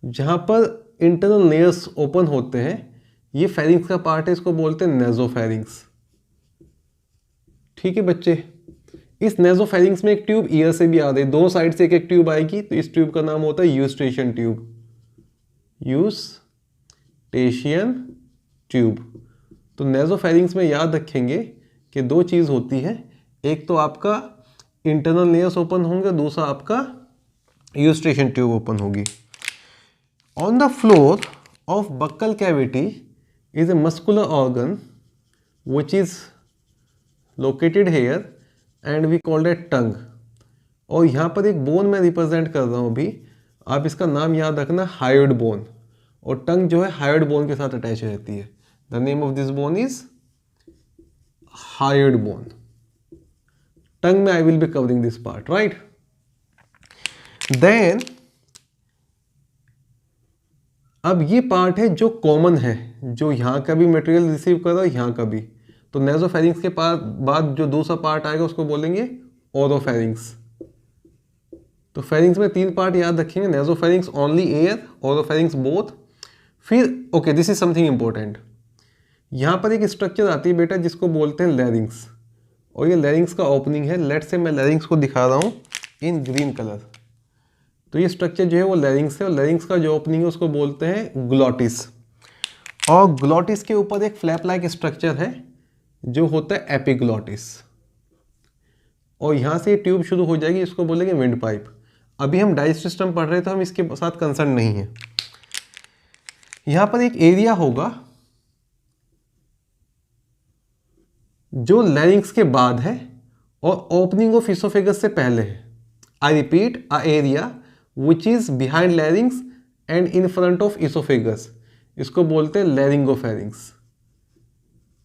जहाँ पर इंटरनल लेयर्स ओपन होते हैं ये फेरिंग्स का पार्ट है, इसको बोलते हैं नेजोफेरिंग्स। ठीक है बच्चे, इस नेजोफेरिंग्स में एक ट्यूब ईयर से भी आ रही है, दो साइड से एक एक ट्यूब आएगी, तो इस ट्यूब का नाम होता है यूस्टेशियन ट्यूब। Eustachian tube. तो नेजोफेरिंग्स में याद रखेंगे कि दो चीज होती है, एक तो आपका इंटरनल लेयर्स ओपन होंगे, दूसरा आपका यूस्टेशियन ट्यूब ओपन होगी। On the floor of buccal cavity is a muscular organ which is located here and we called it tongue. और यहाँ पर एक बोन मैं रिप्रेजेंट कर रहा हूँ अभी, आप इसका नाम याद रखना हायोइड बोन, और टंग जो है हायोइड बोन के साथ अटैच रहती है। The name of this bone is hyoid bone. Tongue में I will be covering this part, right. Then अब ये पार्ट है जो कॉमन है, जो यहाँ का भी मटेरियल रिसीव कर रहा है यहाँ का भी। तो नेजोफेरिंग्स के बाद जो दूसरा पार्ट आएगा उसको बोलेंगे ओरोफेरिंग्स। तो फेरिंग्स में तीन पार्ट याद रखेंगे, nasopharynx only air, oropharynx both. फिर okay this is something important, यहाँ पर एक स्ट्रक्चर आती है बेटा जिसको बोलते हैं लैरिंग्स, और ये लैरिंग्स का ओपनिंग है। लेट से मैं लैरिंग्स को दिखा रहा हूँ इन ग्रीन कलर। तो ये स्ट्रक्चर जो है वो लैरिंग्स है, और लैरिंग्स का जो ओपनिंग है उसको बोलते हैं ग्लॉटिस। और ग्लॉटिस के ऊपर एक फ्लैप लाइक स्ट्रक्चर है जो होता है एपिग्लॉटिस, और यहाँ से ट्यूब शुरू हो जाएगी, इसको बोलेंगे विंड पाइप। अभी हम डाइजेस्टिव सिस्टम पढ़ रहे थे, हम इसके साथ कंसर्न नहीं है। यहाँ पर एक एरिया होगा जो लैरिंग्स के बाद है और ओपनिंग ऑफ इसोफेगस से पहले है। I repeat, a area which is behind लैरिंग्स and in front of oesophagus, इसको बोलते हैं लैरिंगोफेरिंग्स।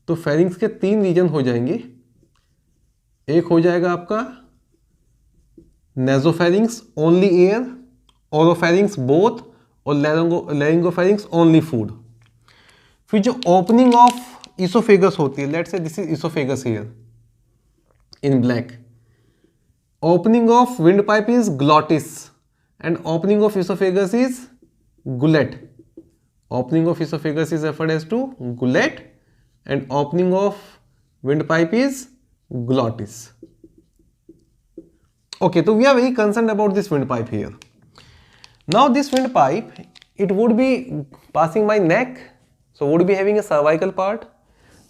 तो फेरिंग्स के तीन रीजन हो जाएंगे, एक हो जाएगा आपका nasopharynx only air, oropharynx both, और लैरिंगोफेरिंग्स ओनली फूड। फिर जो ओपनिंग ऑफ इसोफेगस होती है, let's say this is oesophagus here in black, opening of windpipe is glottis and opening of esophagus is gullet. Opening of esophagus is referred as to gullet and opening of windpipe is glottis. Okay, so we are very concerned about this windpipe here. Now this windpipe, it would be passing my neck, so would be having a cervical part,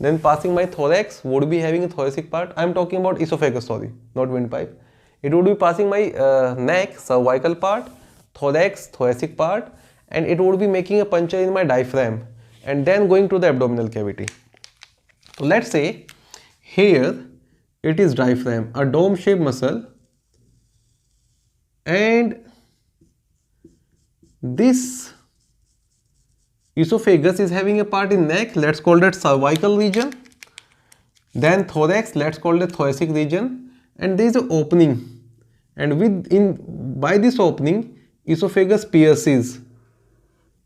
then passing my thorax, would be having a thoracic part. I am talking about esophagus, sorry, not windpipe. It would be passing my neck, cervical part, thorax, thoracic part, and it would be making a puncture in my diaphragm and then going to the abdominal cavity. So let's say here it is diaphragm, a dome shaped muscle, and this esophagus is having a part in neck, let's call that cervical region, then thorax, let's call it thoracic region, and there is an opening, and by this opening esophagus pierces,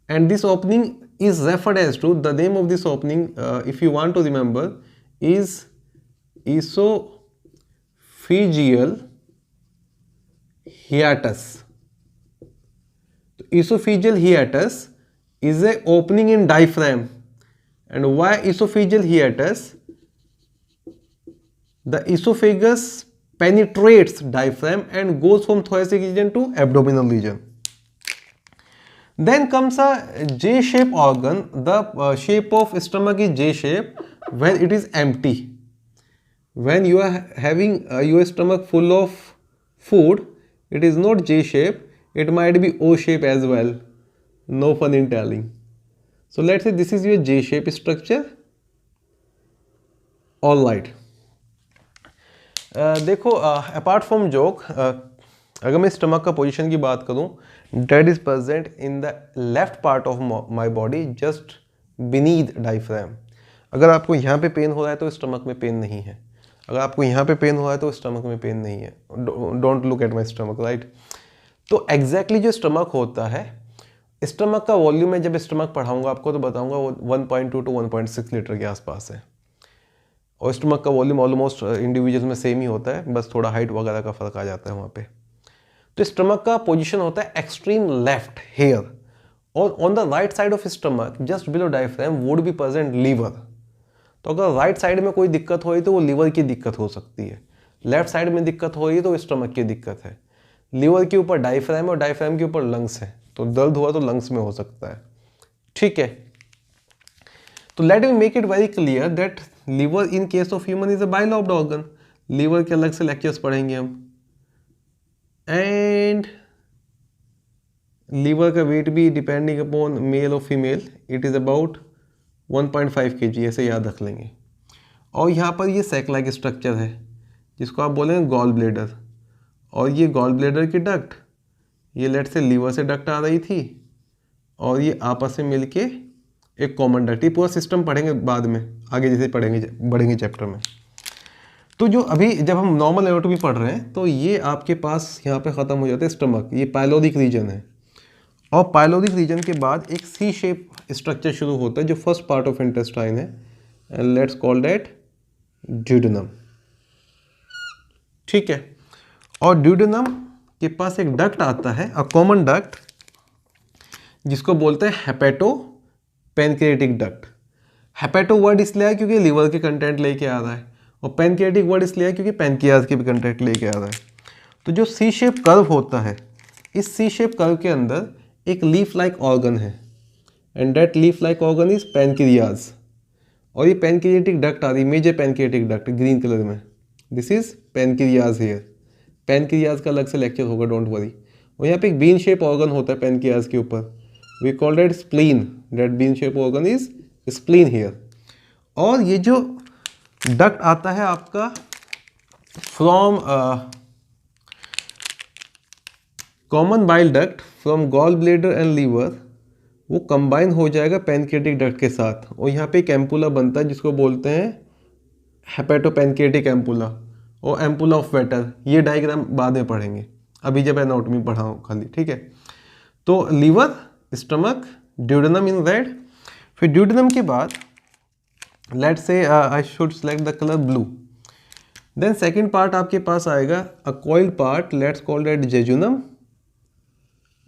and this opening is referred as to, the name of this opening, if you want to remember, is esophageal hiatus. Esophageal hiatus is a opening in diaphragm. And why esophageal hiatus? The esophagus penetrates diaphragm and goes from thoracic region to abdominal region. Then comes a J-shaped organ. The shape of stomach is J-shape when it is empty. When you are having your stomach full of food, it is not J-shape, it might be O-shape as well. No fun in telling. So let's say this is your J-shape structure. All right. देखो, apart from joke, अगर मैं stomach का position की बात करूं, that is present in the left part of my body just beneath diaphragm. अगर आपको यहाँ पे पेन हो रहा है तो स्टमक में पेन नहीं है, अगर आपको यहाँ पे पेन हो रहा है तो स्टमक में पेन नहीं है. Don't look at my stomach, right. तो एग्जैक्टली जो स्टमक होता है, स्टमक का वॉल्यूम में जब स्टमक पढ़ाऊंगा आपको तो बताऊंगा वो 1.2 to 1.6 लीटर के आसपास है. और स्टमक का वॉल्यूम ऑलमोस्ट इंडिविजुअल में सेम ही होता है, बस थोड़ा हाइट वगैरह का फर्क आ जाता है वहाँ पे. तो स्टमक का पोजीशन होता है एक्सट्रीम लेफ्ट हेयर, और on the right side of stomach just below diaphragm would be present liver. तो अगर राइट साइड में कोई दिक्कत हो रही तो वो लीवर की दिक्कत हो सकती है, लेफ्ट साइड में दिक्कत हो रही है तो स्टमक की दिक्कत है. लीवर के ऊपर डायफ्राम और डायफ्राम के ऊपर लंग्स है, तो दर्द हुआ तो लंग्स में हो सकता है. ठीक है. तो let me make it very clear that liver in case of human is a bilobed organ. Liver के अलग से लेक्चर्स पढ़ेंगे हम. एंड लीवर का वेट भी डिपेंडिंग अपॉन मेल और female, it is about 1.5 kg, ऐसे याद रख लेंगे. और यहाँ पर ये सैक लाइक स्ट्रक्चर है जिसको आप बोलेंगे गॉल ब्लेडर. और ये गॉल ब्लेडर की डक्ट, ये लेट से लीवर से डक्ट आ रही थी और ये आपस में मिलके एक कॉमन डक्ट. ये पूरा सिस्टम पढ़ेंगे बाद में, आगे जैसे बढ़ेंगे चैप्टर में. तो जो अभी जब हम नॉर्मल एनाटॉमी पढ़ रहे हैं तो ये आपके पास यहाँ पे ख़त्म हो जाता है स्टमक. ये पाइलोरिक रीजन है, और पाइलोरिक रीजन के बाद एक सी शेप स्ट्रक्चर शुरू होता है जो फर्स्ट पार्ट ऑफ इंटेस्टाइन है, and let's call that duodenum. ठीक है. और ड्यूडेनम के पास एक डक्ट आता है, अ कॉमन डक्ट, जिसको बोलते हैं hepato pancreatic duct. Hepato word इसलिए है क्योंकि लीवर के कंटेंट लेके आ रहा है, और पैनक्रियाटिक वर्ड इसलिए है क्योंकि पैनक्रियाज के भी कंटेंट लेके आ रहा है. तो जो सी शेप कर्व होता है, इस सी शेप कर्व के अंदर एक लीफ लाइक ऑर्गन है, and that leaf like organ is pancreas. और ये पैनक्रियाटिक डक्ट आ रही, major pancreatic duct green colour में, this is pancreas here. Pancreas का अलग से लेक्चर होगा, डोंट वरी. और यहाँ पे एक बीन शेप ऑर्गन होता है पैनक्रियाज के ऊपर, we call that spleen. That bean shape organ is spleen here. और ये जो डक्ट आता है आपका from common bile duct from gall bladder and liver, वो कंबाइन हो जाएगा पैनक्रियाटिक डक्ट के साथ, और यहाँ पे एक एम्पुला बनता है जिसको बोलते हैं हेपेटो पैनक्रियाटिक एम्पुला और एम्पुला ऑफ वेटर. ये डायग्राम बाद में पढ़ेंगे, अभी जब एनाटॉमी पढ़ा हूँ खाली, ठीक है। तो liver, stomach, duodenum in red. फिर ड्यूडेनम के बाद let's say I should select the colour blue. Then second part आपके पास आएगा a coiled part, let's call that jejunum.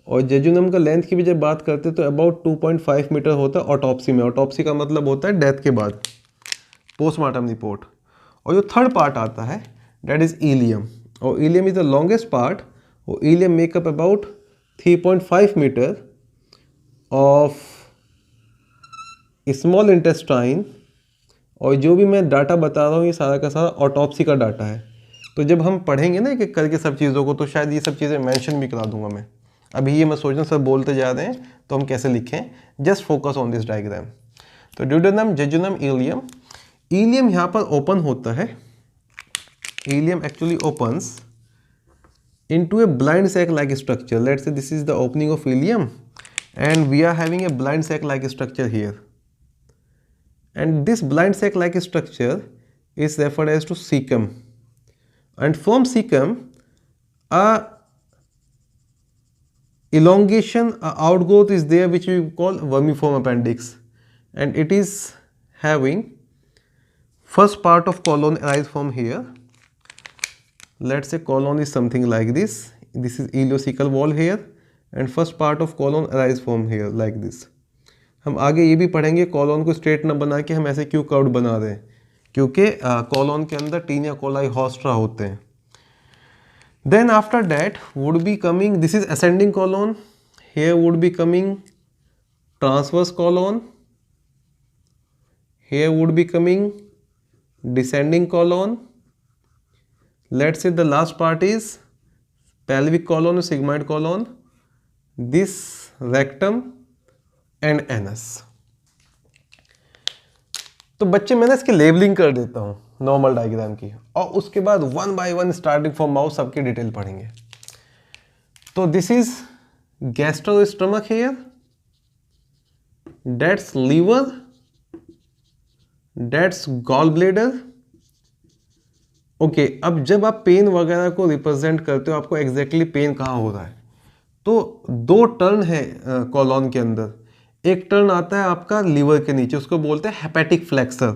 और जेजुनम का लेंथ की भी जब बात करते हैं तो अबाउट 2.5 मीटर होता है ऑटोप्सी में। ऑटोप्सी का मतलब होता है डेथ के बाद, पोस्टमार्टम रिपोर्ट। और जो थर्ड पार्ट आता है दैट इज इलियम, और ileum is the longest part. और ileum makeup about 3.5 metre of small intestine. और जो भी मैं डाटा बता रहा हूँ ये सारा का सारा ऑटोप्सी का डाटा है। तो जब हम पढ़ेंगे ना एक करके सब चीज़ों को, तो शायद ये सब चीज़ें मेंशन भी करा दूंगा मैं। अभी ये मैं सोच रहा हूँ सब बोलते जा रहे हैं तो हम कैसे लिखें, just focus on this diagram. तो ड्यूडेनम, जेजुनम, इलियम। इलियम यहाँ पर ओपन होता है। Ileum actually opens into a blind sac like structure. Let's say this is the opening of ileum and we are having a blind sac like structure here, and this blind sac like structure is referred as to cecum, and from cecum a elongation, a outgrowth is there which we call vermiform appendix, and it is having first part of colon arise from here. Let's say colon is something like this. This is ileocecal wall here and first part of colon arise from here like this. हम आगे ये भी पढ़ेंगे colon को straight न बना के हम ऐसे क्यों कर्व बना रहे हैं, क्योंकि कॉलोन के अंदर टीनिया कोलाई हॉस्ट्रा होते हैं। Then after that would be coming, this is ascending colon, here would be coming transverse colon, here would be coming descending colon. Let's say the last part is pelvic colon or sigmoid colon, this rectum and anus. तो बच्चे मैंने इसकी labelling कर देता हूँ normal diagram की, और उसके बाद one by one starting from mouth सबकी डिटेल पढ़ेंगे। तो this is gastro stomach here, that's liver, that's gall bladder. Okay, अब जब आप पेन वगैरह को रिप्रेजेंट करते हो आपको एग्जैक्टली पेन कहाँ हो रहा है, तो दो टर्न है कॉलोन के अंदर। एक टर्न आता है आपका लीवर के नीचे, उसको बोलते हैं हेपेटिक फ्लेक्सर,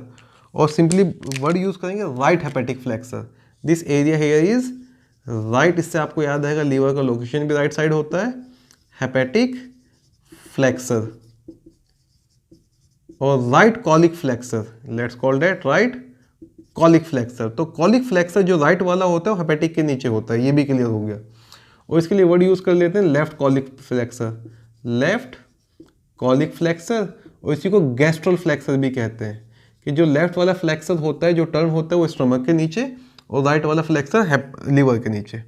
और सिंपली वर्ड यूज करेंगे right hepatic flexor. This area here is right, इससे आपको याद आएगा लीवर का लोकेशन भी राइट साइड होता है, हेपेटिक फ्लेक्सर। और right colic flexor, let's call that right colic flexor. तो कॉलिक फ्लेक्सर जो राइट वाला होता है वो हेपेटिक के नीचे होता है, ये भी क्लियर हो गया। और इसके लिए वर्ड यूज कर लेते हैं left colic flexor, left colic flexor. और इसी को गैस्ट्रल फ्लेक्सर भी कहते हैं, कि जो लेफ्ट वाला फ्लेक्सर होता है, जो टर्न होता है वो स्टमक के नीचे, और राइट वाला फ्लेक्सर लीवर के नीचे।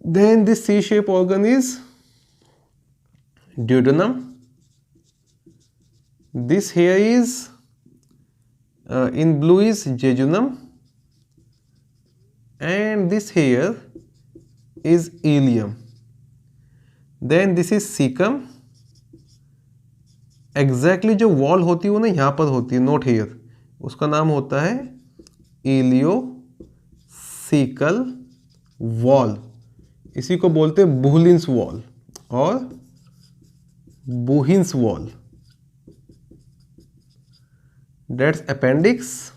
Then this C shape organ is duodenum. This here is in blue is jejunum, and this here is ileum. Then this is cecum. Exactly जो वॉल होती है वो ना यहाँ पर होती है, नोट हेयर, उसका नाम होता है इलियोसिकल वॉल। इसी को बोलते हैं बुहलिन्स वॉल और बुहिन्स wall. That's appendix,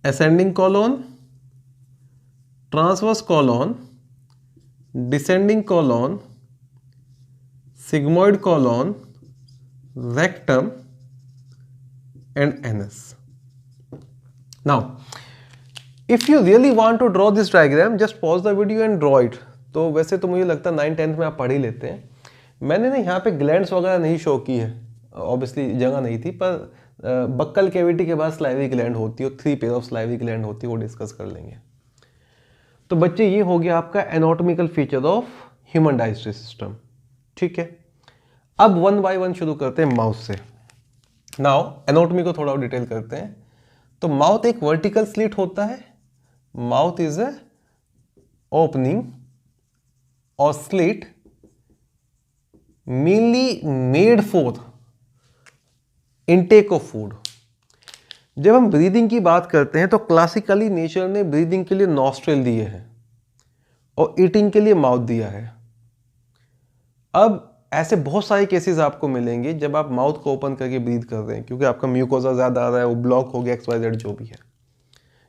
ascending colon, transverse colon, descending colon, sigmoid colon, rectum and anus. Now if you really want to draw this diagram, just pause the video and draw it. तो वैसे तो मुझे लगता है 9th-10th में आप पढ़ ही लेते हैं। मैंने ना यहाँ पे ग्लैंड्स वगैरह नहीं शो की है, ऑब्वियसली जगह नहीं थी, पर बक्कल कैविटी के बाद स्लाइवरी ग्लैंड होती है, 3 पेयर ऑफ स्लाइवरी ग्लैंड होती है, वो डिस्कस कर लेंगे। तो बच्चे ये हो गया आपका anatomical feature of human digestive system. ठीक है, अब वन बाय वन शुरू करते हैं माउथ से। नाउ एनाटॉमी को थोड़ा और डिटेल करते हैं। तो माउथ एक वर्टिकल स्लिट होता है, माउथ इज ए ओपनिंग और slit mainly made for intake of food. जब हम ब्रीदिंग की बात करते हैं तो क्लासिकली नेचर ने ब्रीदिंग के लिए नॉस्ट्रिल दिए हैं और ईटिंग के लिए माउथ दिया है। अब ऐसे बहुत सारे केसेस आपको मिलेंगे जब आप माउथ को ओपन करके ब्रीद कर रहे हैं क्योंकि आपका म्यूकोजा ज़्यादा आ रहा है, वो ब्लॉक हो गया, XYZ जो भी है,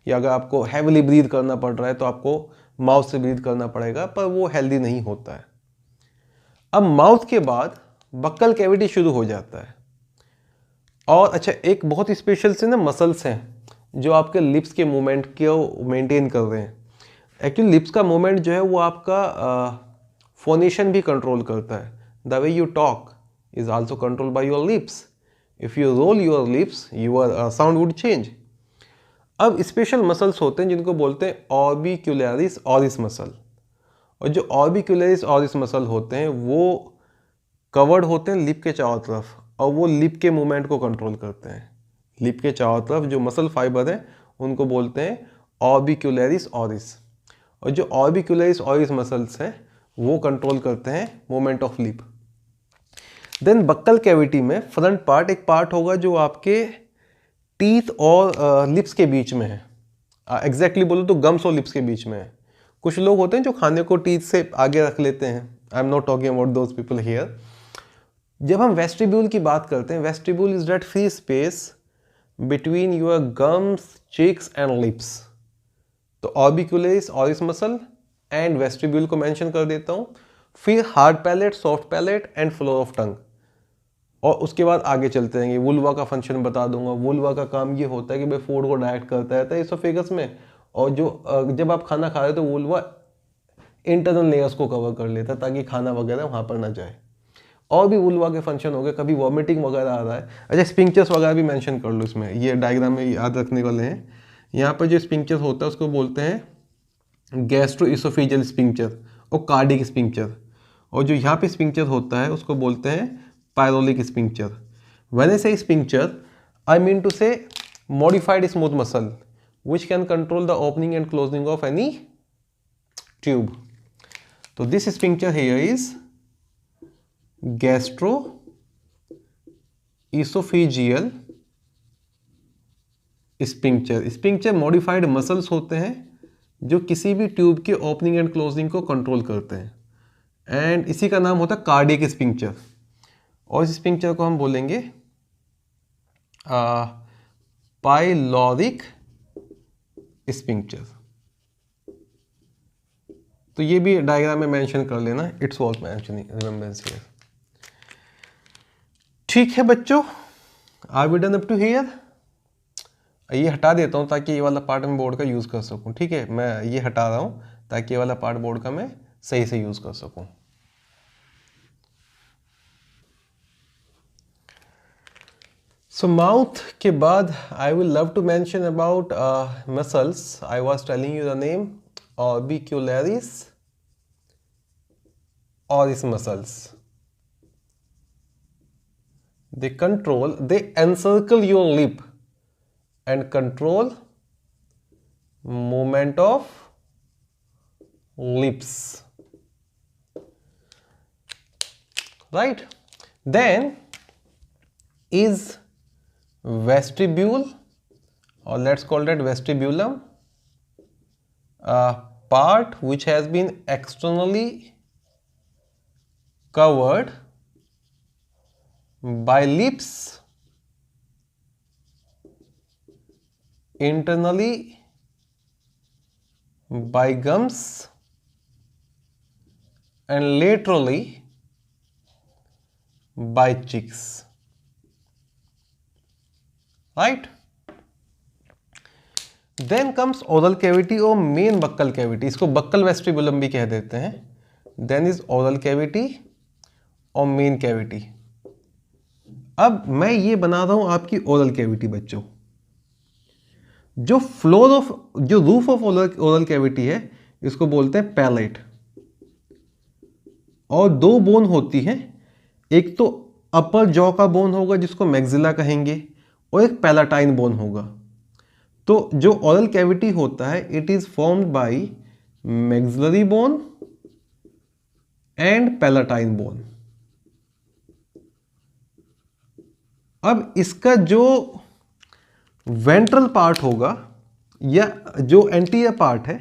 या अगर आपको हैविली ब्रीद करना पड़ रहा है तो आपको माउथ से ब्रीद करना पड़ेगा, पर वो हेल्दी नहीं होता है। अब माउथ के बाद बक्कल कैविटी शुरू हो जाता है। और अच्छा, एक बहुत स्पेशल से ना मसल्स हैं जो आपके लिप्स के मूवमेंट को मेंटेन कर रहे हैं। एक्चुअली लिप्स का मूवमेंट जो है वो आपका फोनेशन भी कंट्रोल करता है। The way you talk is also control by your lips. If you roll your lips your sound would change. अब स्पेशल मसल्स होते हैं जिनको बोलते हैं ऑर्बिक्युलरिस ऑरिस मसल, और जो ऑर्बिक्युलरिस ऑरिस मसल होते हैं वो कवर्ड होते हैं लिप के चारों तरफ, और वो लिप के मूवमेंट को कंट्रोल करते हैं। लिप के चारों तरफ जो मसल फाइबर हैं उनको बोलते हैं ऑर्बिक्युलरिस ऑरिस, और जो ऑर्बिक्युलरिस ऑरिस मसल्स हैं वो कंट्रोल करते हैं movement of lip. Then buccal cavity में फ्रंट पार्ट एक पार्ट होगा जो आपके टीथ और लिप्स के बीच में है। एग्जैक्टली बोलो तो गम्स और लिप्स के बीच में है। कुछ लोग होते हैं जो खाने को टीथ से आगे रख लेते हैं। I am not talking about those people here. जब हम वेस्टिब्यूल की बात करते हैं, vestibule is that free space between your gums, cheeks and lips. तो ऑर्बिक्युलरिस ऑरिस मसल एंड वेस्टिब्यूल को मेंशन कर देता हूं। फिर hard palate, soft palate and floor of tongue, और उसके बाद आगे चलते रहेंगे। वुल्वा का फंक्शन बता दूंगा। वुल्वा का काम ये होता है कि भाई फूड को डायरेक्ट करता रहता है इसोफेगस में, और जो जब आप खाना खा रहे हो तो वुल्वा इंटरनल लेयर्स को कवर कर लेता है ताकि खाना वगैरह वहाँ पर ना जाए। और भी वुल्वा के फंक्शन हो गए, कभी वॉमिटिंग वगैरह आ रहा है। अच्छा, स्पिंक्चर्स वगैरह भी मेंशन कर लो इसमें, ये डायग्राम में याद रखने वाले हैं। यहाँ पर जो स्पिंक्चर होता है उसको बोलते हैं गैस्ट्रो इसोफेजियल स्पिंक्चर और कार्डिक स्पिंक्चर, और जो यहाँ पे स्पिंक्चर होता है उसको बोलते हैं पायरोलिक sphincter. When I say sphincter, I mean to say modified smooth muscle which can control the opening and closing of any tube. So this sphincter here is gastroesophageal sphincter. Sphincter modified muscles होते हैं जो किसी भी tube के opening and closing को control करते हैं, and इसी का नाम होता है कार्डियक स्पिंक्चर। और इस स्पिंक्चर को हम बोलेंगे पाइलोरिक स्पिंक्चर। तो ये भी डायग्राम में मेंशन कर लेना, it's worth mentioning, remembrance here. ठीक है बच्चों, are we done up to here? ये हटा देता हूँ ताकि ये वाला पार्ट मैं बोर्ड का यूज़ कर सकूँ। ठीक है, मैं ये हटा रहा हूँ ताकि ये वाला पार्ट बोर्ड का मैं सही से यूज़ कर सकूँ। So mouth के बाद I will love to mention about muscles. I was telling you the name orbicularis oris muscles. They encircle your lip and control movement of lips. Right? Then is vestibule, or let's call that vestibulum, a part which has been externally covered by lips, internally by gums, and laterally by cheeks. Right? Then comes oral cavity और main buccal cavity, इसको buckle वेस्टिबुलम भी कह देते हैं। Then is oral cavity और main cavity. अब मैं ये बना रहा हूं आपकी ओरल कैविटी बच्चों। जो रूफ ऑफ ओरल कैविटी है इसको बोलते हैं पैलेट, और दो बोन होती हैं, एक तो अपर जॉ का बोन होगा जिसको मैक्सिला कहेंगे, और एक पैलाटाइन बोन होगा। तो जो ओरल कैविटी होता है it is formed by maxillary bone and palatine bone. अब इसका जो वेंट्रल पार्ट होगा या जो एंटीरियर पार्ट है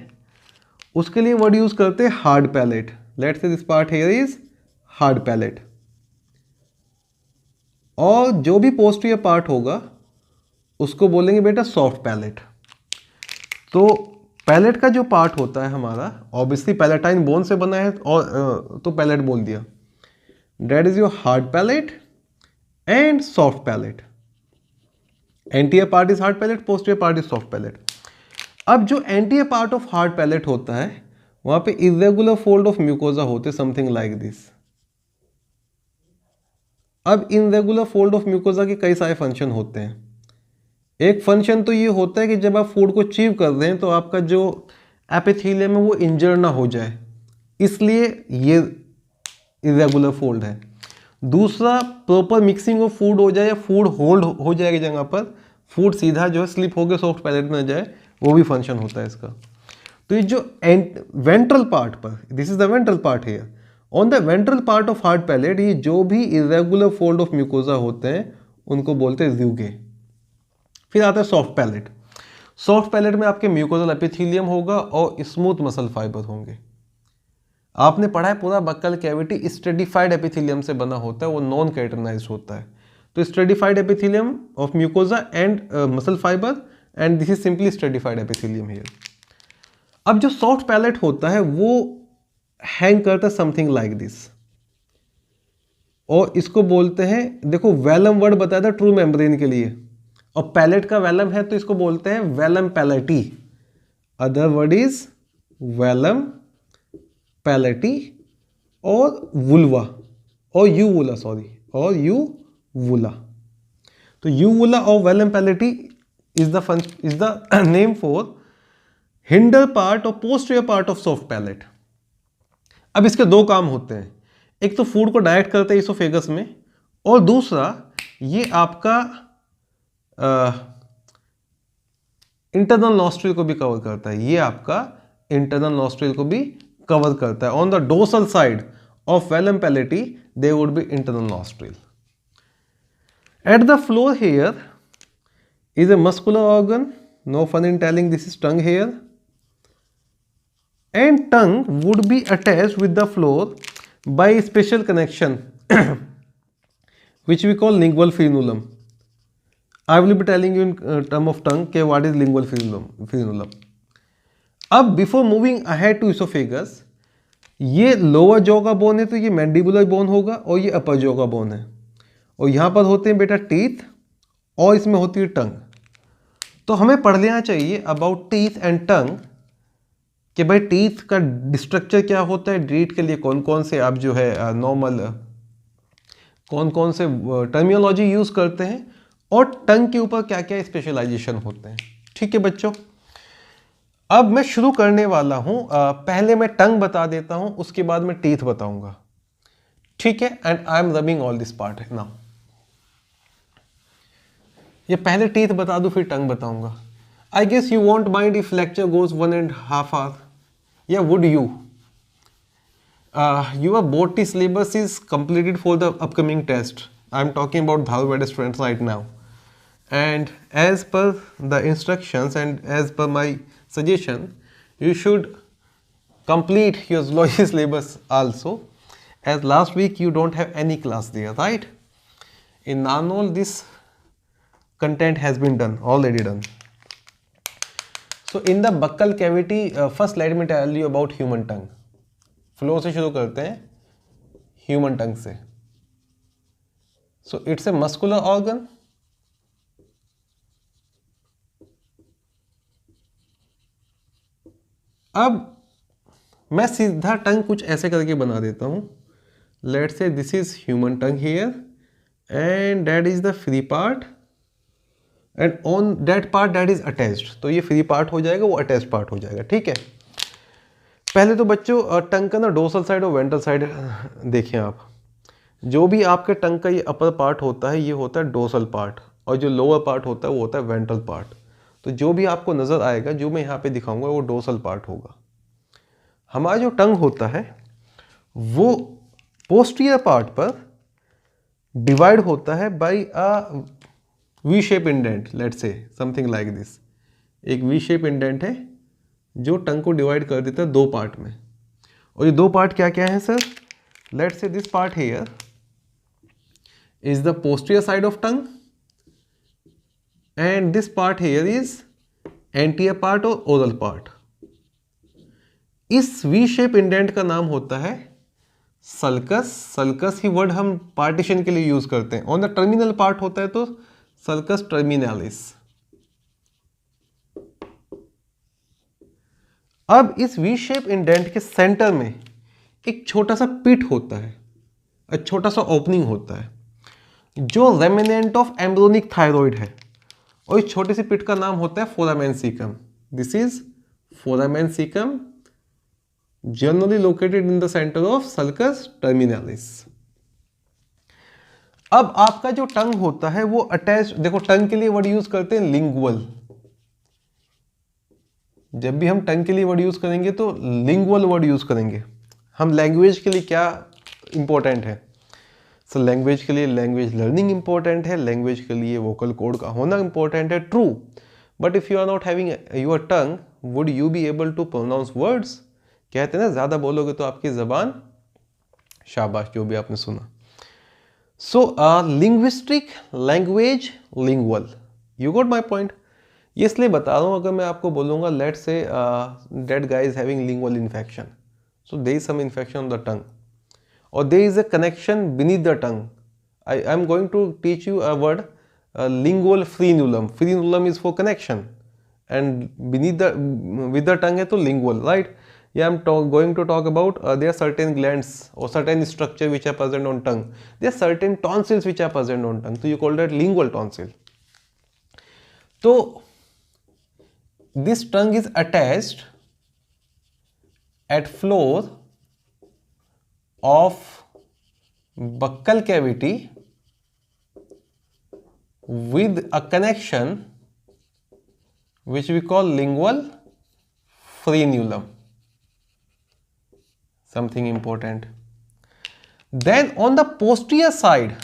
उसके लिए वर्ड यूज करते हैं hard palate. Let's say this part here is hard palate. और जो भी पोस्टीरियर पार्ट होगा उसको बोलेंगे बेटा सॉफ्ट पैलेट. तो पैलेट का जो पार्ट होता है हमारा, ऑब्वियसली पैलेटाइन बोन से बना है और तो पैलेट बोल दिया. That is your hard palate and soft palate. Anterior part is hard palate, posterior part is soft palate. अब जो anterior part of hard palate होता है वहां पे इरेगुलर फोल्ड ऑफ म्यूकोजा होते, समथिंग लाइक दिस. अब इनरेगुलर फोल्ड ऑफ म्यूकोजा के कई सारे फंक्शन होते हैं. एक फंक्शन तो ये होता है कि जब आप फूड को चीव कर रहे हैं तो आपका जो एपिथेलियम है वो इंजर ना हो जाए, इसलिए ये इरेगुलर फोल्ड है. दूसरा, प्रॉपर मिक्सिंग ऑफ फूड हो जाए या फूड होल्ड हो जाएगी जगह पर, फूड सीधा जो है स्लिप होकर सॉफ्ट पैलेट में जाए, वो भी फंक्शन होता है इसका. तो ये जो वेंट्रल पार्ट पर, this is the ventral part here, on the ventral part of hard palate ये जो भी इरेगुलर फोल्ड ऑफ म्यूकोजा होते हैं उनको बोलते हैं र्यूगे. फिर आता है सॉफ्ट पैलेट. सॉफ्ट पैलेट में आपके म्यूकोजल एपिथेलियम होगा और स्मूथ मसल फाइबर होंगे. आपने पढ़ा है पूरा बक्कल कैविटी स्ट्रेटिफाइड एपिथेलियम से बना होता है, वो नॉन केराटिनाइज्ड होता है. तो stratified epithelium of mucosa and muscle fibre, and this is simply stratified epithelium here. अब जो सॉफ्ट पैलेट होता है वो हैंग करता है समथिंग लाइक दिस, और इसको बोलते हैं, देखो वेलम वर्ड बताया था ट्रू मेम्ब्रेन के लिए, और पैलेट का वेलम है तो इसको बोलते हैं velum palati. Other word is velum palati और वुल्वा और यूवुला, सॉरी, और यूवुला. तो यूवुला और velum palati is the name for hinder part और posterior part of soft palate. अब इसके दो काम होते हैं, एक तो फूड को डायरेक्ट करते हैं इसोफेगस में, और दूसरा ये आपका इंटरनल नॉस्ट्रिल को भी कवर करता है. ये आपका इंटरनल नॉस्ट्रिल को भी कवर करता है. On the dorsal side of velum palati there would be internal nostril. At the floor here is a muscular organ, no fun in telling this is tongue here, and tongue would be attached with the floor by a special connection which we call lingual frenulum. I will be telling you in term of tongue कि what is lingual frenulum. अब before moving ahead to esophagus, ये lower jaw का bone है तो ये mandibular bone होगा, और ये अपर जॉ का बोन है, और यहाँ पर होते हैं बेटा टीथ, और इसमें होती है टंग. तो हमें पढ़ लेना चाहिए अबाउट टीथ एंड टंग कि भाई टीथ का स्ट्रक्चर क्या होता है, टीथ के लिए कौन कौन से आप जो है नॉर्मल कौन कौन से टर्मिनोलॉजी यूज करते हैं, और टंग के ऊपर क्या क्या स्पेशलाइजेशन होते हैं. ठीक है बच्चों, अब मैं शुरू करने वाला हूं. पहले मैं टंग बता देता हूं, उसके बाद मैं टीथ बताऊंगा. ठीक है, and I am rubbing all this part now. ये पहले टीथ बता दूं फिर टंग बताऊंगा. I guess you won't mind if lecture goes 1.5 hours, या would you? Your board syllabus is completed for the upcoming test. I am talking about Dharwad students right now, and as per the instructions and as per my suggestion, you should complete your zoology syllabus also, as last week you don't have any class there, right? In Nanol this content has been done, already done. So in the buccal cavity, first let me tell you about human tongue. Flow से शुरू करते हैं, human टंग से. So it's a muscular organ. अब मैं सीधा टंग कुछ ऐसे करके बना देता हूं. Let's say this is human tongue here, and that is the free part, and on that part that is attached. तो ये फ्री पार्ट हो जाएगा, वो अटैच्ड पार्ट हो जाएगा. ठीक है, पहले तो बच्चों टंग का ना डोर्सल साइड और वेंट्रल साइड देखें आप. जो भी आपके टंग का ये अपर पार्ट होता है ये होता है डोर्सल पार्ट, और जो लोअर पार्ट होता है वो होता है वेंट्रल पार्ट. तो जो भी आपको नज़र आएगा, जो मैं यहाँ पे दिखाऊंगा, वो डोर्सल पार्ट होगा. हमारा जो टंग होता है वो पोस्टीरियर पार्ट पर डिवाइड होता है by a V shape indent, let's say something like this, एक वी शेप इंडेंट है जो टंग को डिवाइड कर देता है दो पार्ट में। और ये दो पार्ट क्या क्या है sir? Let's say this part here is the posterior side of tongue and this part here is anterior part और ओरल पार्ट। इस वी शेप इंडेंट का नाम होता है सल्कस। सल्कस ही वर्ड हम पार्टीशन के लिए यूज करते हैं। ऑन द टर्मिनल पार्ट होता है तो सल्कस टर्मिनालिस। अब इस वी शेप इंडेंट के सेंटर में एक छोटा सा पिट होता है, एक छोटा सा ओपनिंग होता है जो रेमिनेंट ऑफ एम्ब्रियोनिक थायराइड है, और इस छोटी सी पिट का नाम होता है foramen caecum. This is foramen caecum, generally located in the centre of sulcus terminalis. अब आपका जो टंग होता है वो अटैच, देखो टंग के लिए वर्ड यूज करते हैं लिंगुअल। जब भी हम टंग के लिए वर्ड यूज करेंगे तो लिंगुअल वर्ड यूज करेंगे हम। लैंग्वेज के लिए क्या इंपॉर्टेंट है? सो लैंग्वेज के लिए लैंग्वेज लर्निंग इंपॉर्टेंट है, लैंग्वेज के लिए वोकल कोड का होना इंपॉर्टेंट है, true. But if you are not having your tongue, would you be able to pronounce words? कहते हैं ना, ज्यादा बोलोगे तो आपकी जबान, शाबाश जो भी आपने सुना। So linguistic, language, lingual, you got my point. ये इसलिए बता रहा हूँ, अगर मैं आपको बोलूँगा let's say that guy is having lingual infection, so there is some infection on the tongue or there is a connection beneath the tongue. I am going to teach you a word, lingual frenulum. Frenulum is for connection and beneath the with the tongue है तो lingual, right? Yeah, I'm going to talk about there are certain glands or certain structure which are present on tongue. There are certain tonsils which are present on tongue, so you call that lingual tonsil. So this tongue is attached at floor of buccal cavity with a connection which we call lingual frenulum. Something important. Then on the posterior side,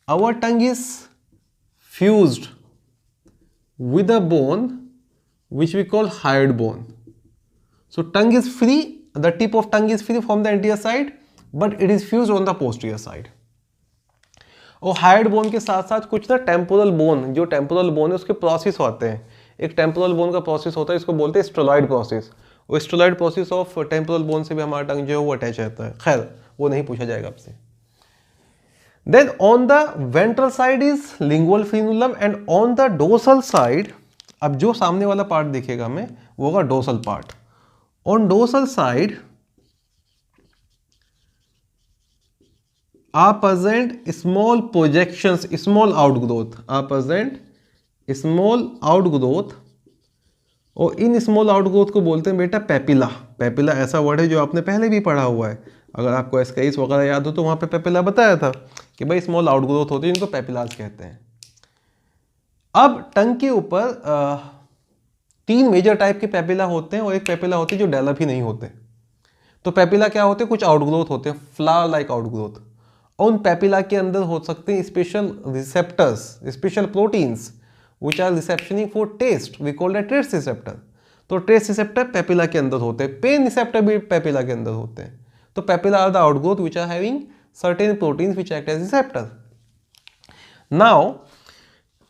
our tongue is fused with a bone which we call hyoid bone. So tongue is free. The tip of tongue is free from the anterior side, but it is fused on the posterior side. और hide bone के साथ साथ कुछ ना temporal bone, जो temporal bone है उसके process होते हैं। एक टेम्पोरल बोन का प्रोसेस होता है, इसको बोलते हैं स्टेरॉइड प्रोसेस। और steroid process of temporal bone से भी हमारा टंग जो है वो अटैच रहता है। खैर वो नहीं पूछा जाएगा आपसे। Then on the ventral side is lingual frenulum and on the dorsal side, अब जो सामने वाला पार्ट दिखेगा हमें वो होगा dorsal part. On dorsal side are present small projections, small outgrowth are present, small outgrowth, और इन स्मॉल आउटग्रोथ को बोलते हैं बेटा पेपिला। पेपिला ऐसा वर्ड है जो आपने पहले भी पढ़ा हुआ है, अगर आपको एस्केइस वगैरह याद हो तो वहां पे पेपिला बताया था कि भाई स्मॉल आउटग्रोथ होती है जिनको पेपिलास कहते हैं। अब टंग के ऊपर तीन मेजर टाइप के पेपिला होते हैं और एक पेपिला होते हैं जो डेवलप ही नहीं होते। तो पेपिला क्या होते हैं? कुछ आउटग्रोथ होते हैं, फ्लावर लाइक आउटग्रोथ। और उन पेपिला के अंदर हो सकते हैं special receptors, special proteins which are receptioning for taste, we call that taste receptor. तो टेस्ट रिसेप्टर पेपिला के अंदर होते हैं, पेन रिसेप्टर भी पेपिला के अंदर होते हैं। तो papilla are the outgrowth which are having certain proteins which act as receptor. Now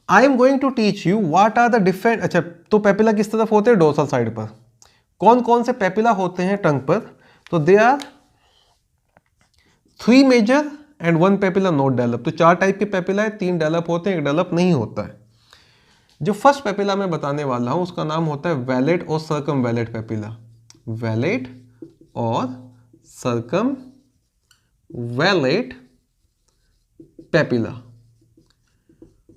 I am going to teach you what are the different. अच्छा, तो पेपिला किस तरफ होते हैं? डोर्सल साइड पर। कौन कौन से पेपिला होते हैं टंग पर? तो they are 3 major and 1 papilla not develop. तो 4 टाइप के पेपिला है, 3 डेवलप होते हैं, 1 डेवलप नहीं होता है। जो फर्स्ट पेपिला मैं बताने वाला हूं उसका नाम होता है वैलेट और सर्कम वैलेट पेपिला। वैलेट और सर्कम वैलेट पेपिला।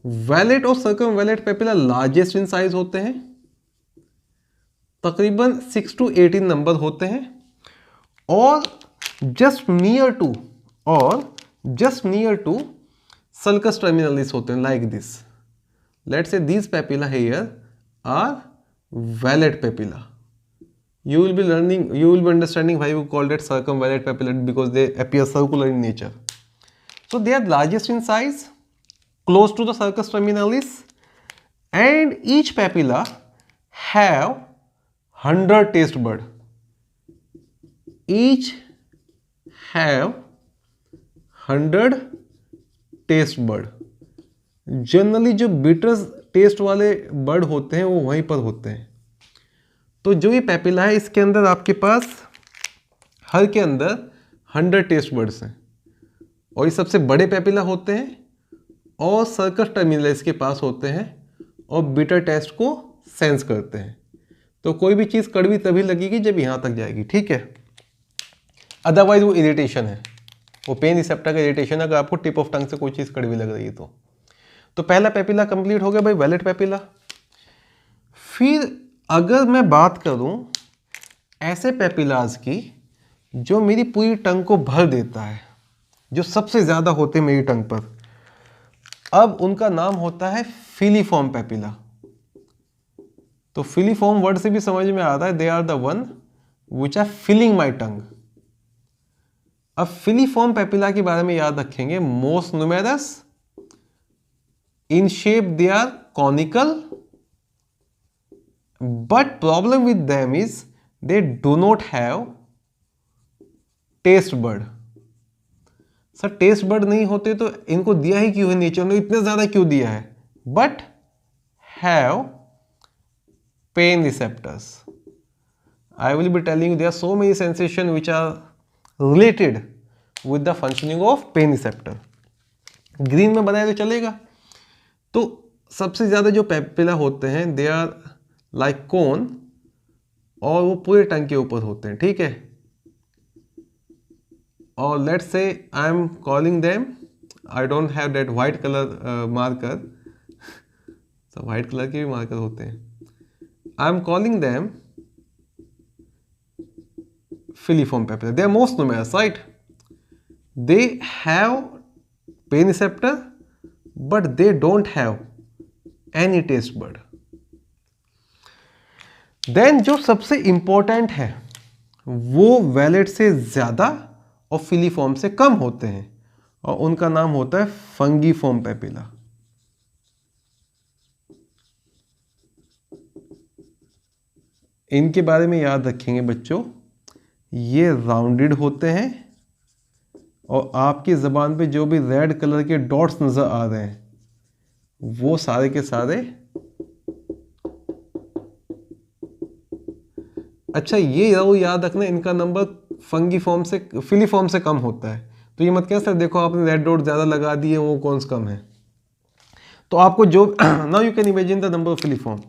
वैलेट और circum wallet papilla largest in size होते हैं, तकरीबन 6 to 18 नंबर होते हैं, और just near to sulcus terminalis होते हैं, like this. Let's say this papilla here are vallate papilla. You will be understanding why we call it circumvallate papilla, because they appear circular in nature. So they are largest in size close to the sulcus terminalis, and each papilla have 100 taste bud. Each have 100 taste bud. Generally जो bitter taste वाले bird होते हैं वो वहीं पर होते हैं। तो जो ये पेपिला है इसके अंदर आपके पास हर के अंदर 100 टेस्ट बर्ड्स हैं और ये सबसे बड़े पेपिला होते हैं और सर्कस टर्मिनल्स के पास होते हैं और बिटर टेस्ट को सेंस करते हैं। तो कोई भी चीज़ कड़वी तभी लगेगी जब यहाँ तक जाएगी, ठीक है। अदरवाइज वो इरिटेशन है, वो पेन रिसेप्टर का इरिटेशन है अगर आपको टिप ऑफ टंग से कोई चीज़ कड़वी लग रही है तो पहला पेपिला कंप्लीट हो गया भाई, वैलिड पेपिला। फिर अगर मैं बात करूं ऐसे पेपिलाज की जो मेरी पूरी टंग को भर देता है, जो सबसे ज़्यादा होते हैं मेरी टंग पर, अब उनका नाम होता है फिलीफॉर्म पेपिला। तो फिलीफॉर्म वर्ड से भी समझ में आता है, they are the one which are filling my tongue. अब फिलीफॉर्म पेपिला के बारे में याद रखेंगे, most numerous, in shape they are conical, but problem with them is they do not have taste bud. Sir taste bud नहीं होते तो इनको दिया ही क्यों है नेचर ने, इतने ज्यादा क्यों दिया है? But have pain receptors. I will be telling you there are so many sensation which are related with the functioning of pain receptor. Green में बनाया तो चलेगा। तो सबसे ज़्यादा जो पेपिला होते हैं दे आर लाइक कोन और वो पूरे टंग के ऊपर होते हैं, ठीक है। और let's say I am calling them, I don't have that white colour marker, सब वाइट कलर के भी मार्कर होते हैं। I am calling them filiform papilla. They are most numerous, right. They have pain receptor but they don't have any taste bud. Then जो सबसे important है वो valid से ज्यादा और फिलीफॉर्म से कम होते हैं और उनका नाम होता है फंगीफॉर्म पेपिला। इनके बारे में याद रखेंगे बच्चों, ये राउंडेड होते हैं और आपकी ज़बान पे जो भी रेड कलर के डॉट्स नज़र आ रहे हैं वो सारे के सारे, अच्छा ये जरूर याद रखना इनका नंबर फंगीफॉर्म से फिलीफॉर्म से कम होता है। तो ये मत कहना सर देखो आपने रेड डॉट ज़्यादा लगा दिए वो कौन सा कम है। तो आपको जो now you can imagine the number of filiform.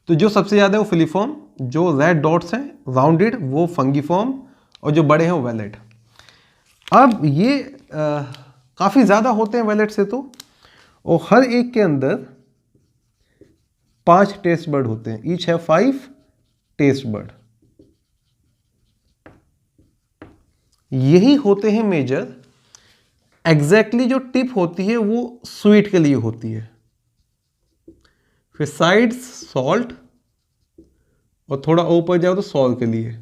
तो जो सबसे ज़्यादा है वो फिलीफॉर्म, जो रेड डॉट्स हैं राउंडेड वो फंगीफॉर्म और जो बड़े हैं वो वैलिड। अब ये काफ़ी ज़्यादा होते हैं वैलेट से तो, और हर एक के अंदर 5 टेस्ट बर्ड होते हैं, ईच है 5 टेस्ट बर्ड। यही होते हैं मेजर। एग्जैक्टली जो टिप होती है वो स्वीट के लिए होती है, फिर साइड्स सॉल्ट और थोड़ा ऊपर जाओ तो सॉल्ट के लिए।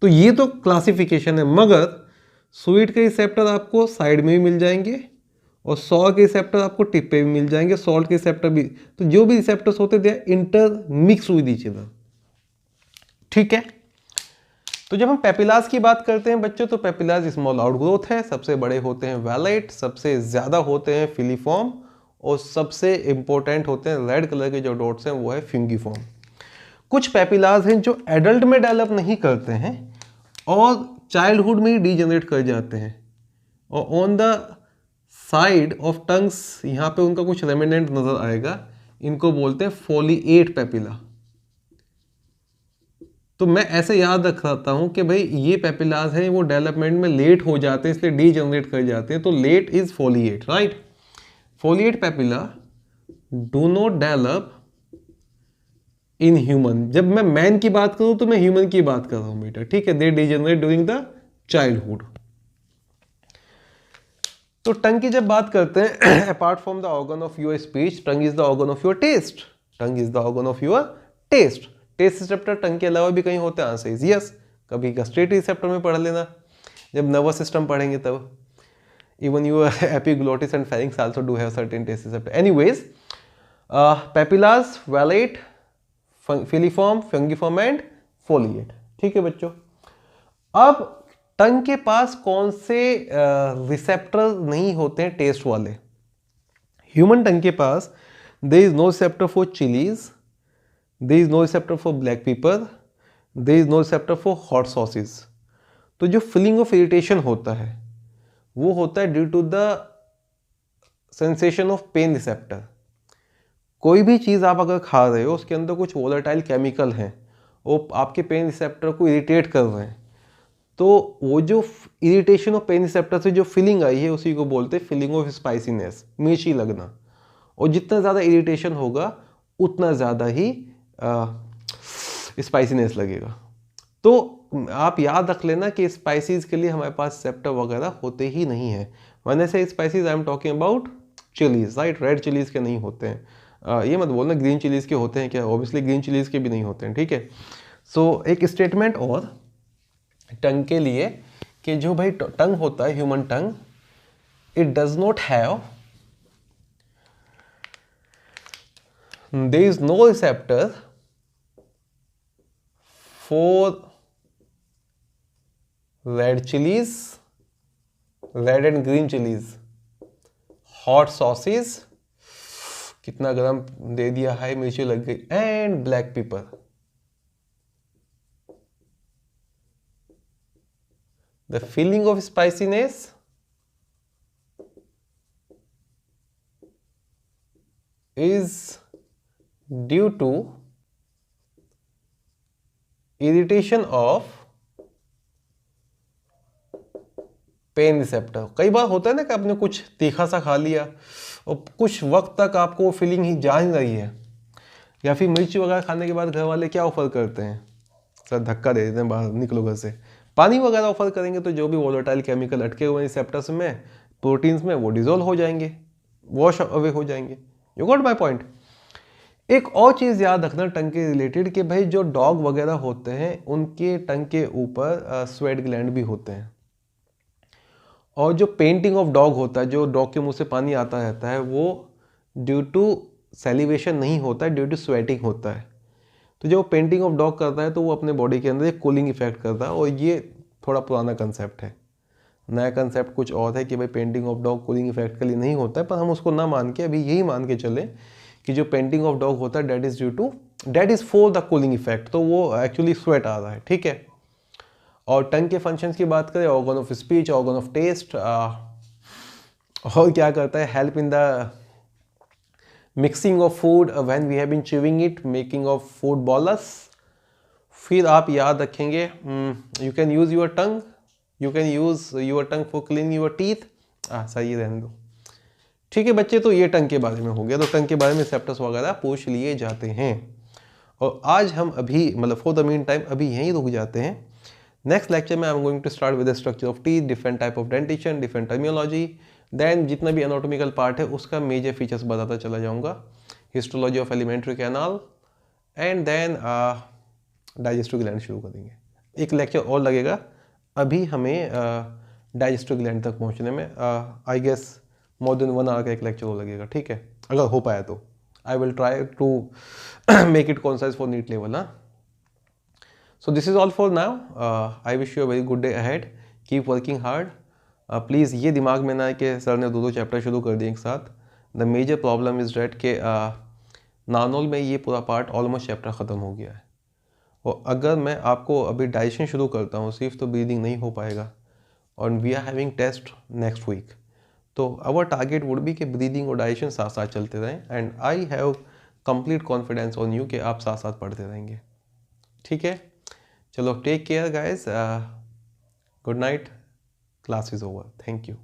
तो ये तो क्लासिफिकेशन है, मगर स्वीट के रिसेप्टर आपको साइड में भी मिल जाएंगे और सॉल्ट के रिसेप्टर आपको टिप पे भी मिल जाएंगे, सॉल्ट के रिसेप्टर भी। तो जो भी रिसेप्टर्स होते हैं inter mix with each other, ठीक है। तो जब हम पेपिलास की बात करते हैं बच्चों, तो पेपिलास स्मॉल आउटग्रोथ है, सबसे बड़े होते हैं वैलेट, सबसे ज्यादा होते हैं फिलीफॉर्म और सबसे इंपॉर्टेंट होते हैं रेड कलर के जो डॉट्स हैं वो है फिंगीफॉर्म। कुछ पेपिलास हैं जो एडल्ट में डेवलप नहीं करते हैं और चाइल्डहुड में ही डीजनरेट कर जाते हैं और on the side of tongues यहाँ पे उनका कुछ रेमिनेंट नजर आएगा, इनको बोलते हैं फोलिएट पेपिला। तो मैं ऐसे याद रखता हूँ कि भाई ये पेपिलास हैं वो डेवलपमेंट में लेट हो जाते हैं इसलिए डीजनरेट कर जाते हैं, तो let is foliate, right. Foliate papilla do not develop in human. जब मैं मैन की बात करूं तो मैं ह्यूमन की बात कर रहा हूं बेटा, ठीक है। They degenerate during the childhood. तो टंग की जब बात करते हैं, apart from the organ of your speech, tongue is the organ of your taste. Tongue is the organ of your taste. Taste receptor tongue के अलावा भी कहीं होते हैं, आंसर इज यस। कभी गस्ट्रेटरी रिसेप्टर में पढ़ लेना, जब नर्वस सिस्टम पढ़ेंगे तब। Even your epiglottis and pharynx also do have certain taste receptor. Anyways, papillas, valate, filiform, fungiform and foliate. ठीक है बच्चों. अब टंग के पास कौन से रिसेप्टर नहीं होते हैं टेस्ट वाले? ह्यूमन टंग के पास there is no receptor for chillies, there is no receptor for black pepper, there is no receptor for hot sauces. तो जो फीलिंग ऑफ इरिटेशन होता है वो होता है due to the sensation of pain receptor. कोई भी चीज़ आप अगर खा रहे हो उसके अंदर कुछ वोलेटाइल केमिकल हैं, वो आपके पेन रिसेप्टर को इरिटेट कर रहे हैं. तो वो जो इरिटेशन ऑफ पेन रिसेप्टर से जो फीलिंग आई है उसी को बोलते हैं फीलिंग ऑफ स्पाइसीनेस, मिर्ची लगना. और जितना ज़्यादा इरिटेशन होगा उतना ज़्यादा ही स्पाइसीनेस लगेगा. तो आप याद रख लेना कि स्पाइसीज के लिए हमारे पास रिसेप्टर वगैरह होते ही नहीं है. मैंने से species I am talking about chillies, right. Red chillies के नहीं होते हैं. ये मत बोलना ग्रीन चिलीज के होते हैं क्या, ऑब्वियसली ग्रीन चिलीज के भी नहीं होते हैं. ठीक है. सो एक स्टेटमेंट और टंग के लिए कि जो भाई टंग होता है human tongue, it does not have, there is no receptor for red chilies, red and green chilies, hot sauces, कितना गरम दे दिया, हाई मिर्ची लग गई, and black pepper. The feeling of spiciness is due to irritation of pain receptor. कई बार होता है ना कि आपने कुछ तीखा सा खा लिया और कुछ वक्त तक आपको वो फीलिंग ही जा नहीं रही है, या फिर मिर्ची वगैरह खाने के बाद घर वाले क्या ऑफर करते हैं, सर धक्का दे देते हैं, बाहर निकलो घर से, पानी वगैरह ऑफर करेंगे. तो जो भी वोलेटाइल केमिकल अटके हुए रिसेप्टर्स में, प्रोटीन्स में, वो डिजोल्व हो जाएंगे, वॉश अवे हो जाएंगे. You got my point. एक और चीज़ याद रखना टंग के रिलेटेड कि भाई जो डॉग वगैरह होते हैं उनके टंग के ऊपर स्वेट ग्लैंड भी होते हैं. और जो पेंटिंग ऑफ डॉग होता है, जो डॉग के मुंह से पानी आता रहता है, वो ड्यू टू सेलिवेशन नहीं होता है, ड्यू टू स्वेटिंग होता है. तो जो पेंटिंग ऑफ डॉग करता है तो वो अपने बॉडी के अंदर एक कूलिंग इफेक्ट करता है. और ये थोड़ा पुराना कंसेप्ट है. नया कंसेप्ट कुछ और है कि भाई painting of dog cooling effect के लिए नहीं होता है. पर हम उसको ना मान के अभी यही मान के चले कि जो पेंटिंग ऑफ डॉग होता है that is for the cooling effect. तो वो एक्चुअली स्वेट आ रहा है. ठीक है. और टंग के फंक्शंस की बात करें, organ of speech, organ of taste, और क्या करता है, help in the mixing of food when we have been chewing it, making of food bolus. फिर आप याद रखेंगे you can use your tongue, you can use your tongue for cleaning your teeth. सही रहने दो. ठीक है बच्चे. तो ये टंग के बारे में हो गया. तो टंग के बारे में रिसेप्टर्स वगैरह पूछ लिए जाते हैं. और आज हम अभी मतलब फॉर द मीन टाइम अभी यहीं रुक जाते हैं. नेक्स्ट लेक्चर में I am going to start with the structure of teeth, different type of dentition, different terminology. Then जितना भी एनाटॉमिकल पार्ट है उसका मेजर फीचर्स बताता चला जाऊंगा, histology of alimentary canal, and then digestive gland शुरू करेंगे. एक लेक्चर और लगेगा अभी हमें डाइजेस्टिव ग्लैंड तक पहुंचने में. I guess more than 1 hour का एक लेक्चर और लगेगा. ठीक है, अगर हो पाया तो. I will try to make it concise for NEET level. So this is all for now. I wish you a very good day ahead. Keep working hard. Please ये दिमाग में ना है कि सर ने 2 चैप्टर शुरू कर दिए एक साथ. The major problem is that कि नानोल में ये पूरा पार्ट ऑलमोस्ट चैप्टर ख़त्म हो गया है. और अगर मैं आपको अभी डाइजेशन शुरू करता हूँ सिर्फ, तो ब्रीदिंग नहीं हो पाएगा. और we are having test next week. तो आवर टारगेट वुड बी कि ब्रीदिंग और डाइजेशन साथ साथ चलते रहें. And I have complete confidence on you कि आप साथ साथ पढ़ते रहेंगे. ठीक है. चलो, take care guys. Good night. Class is over. Thank you.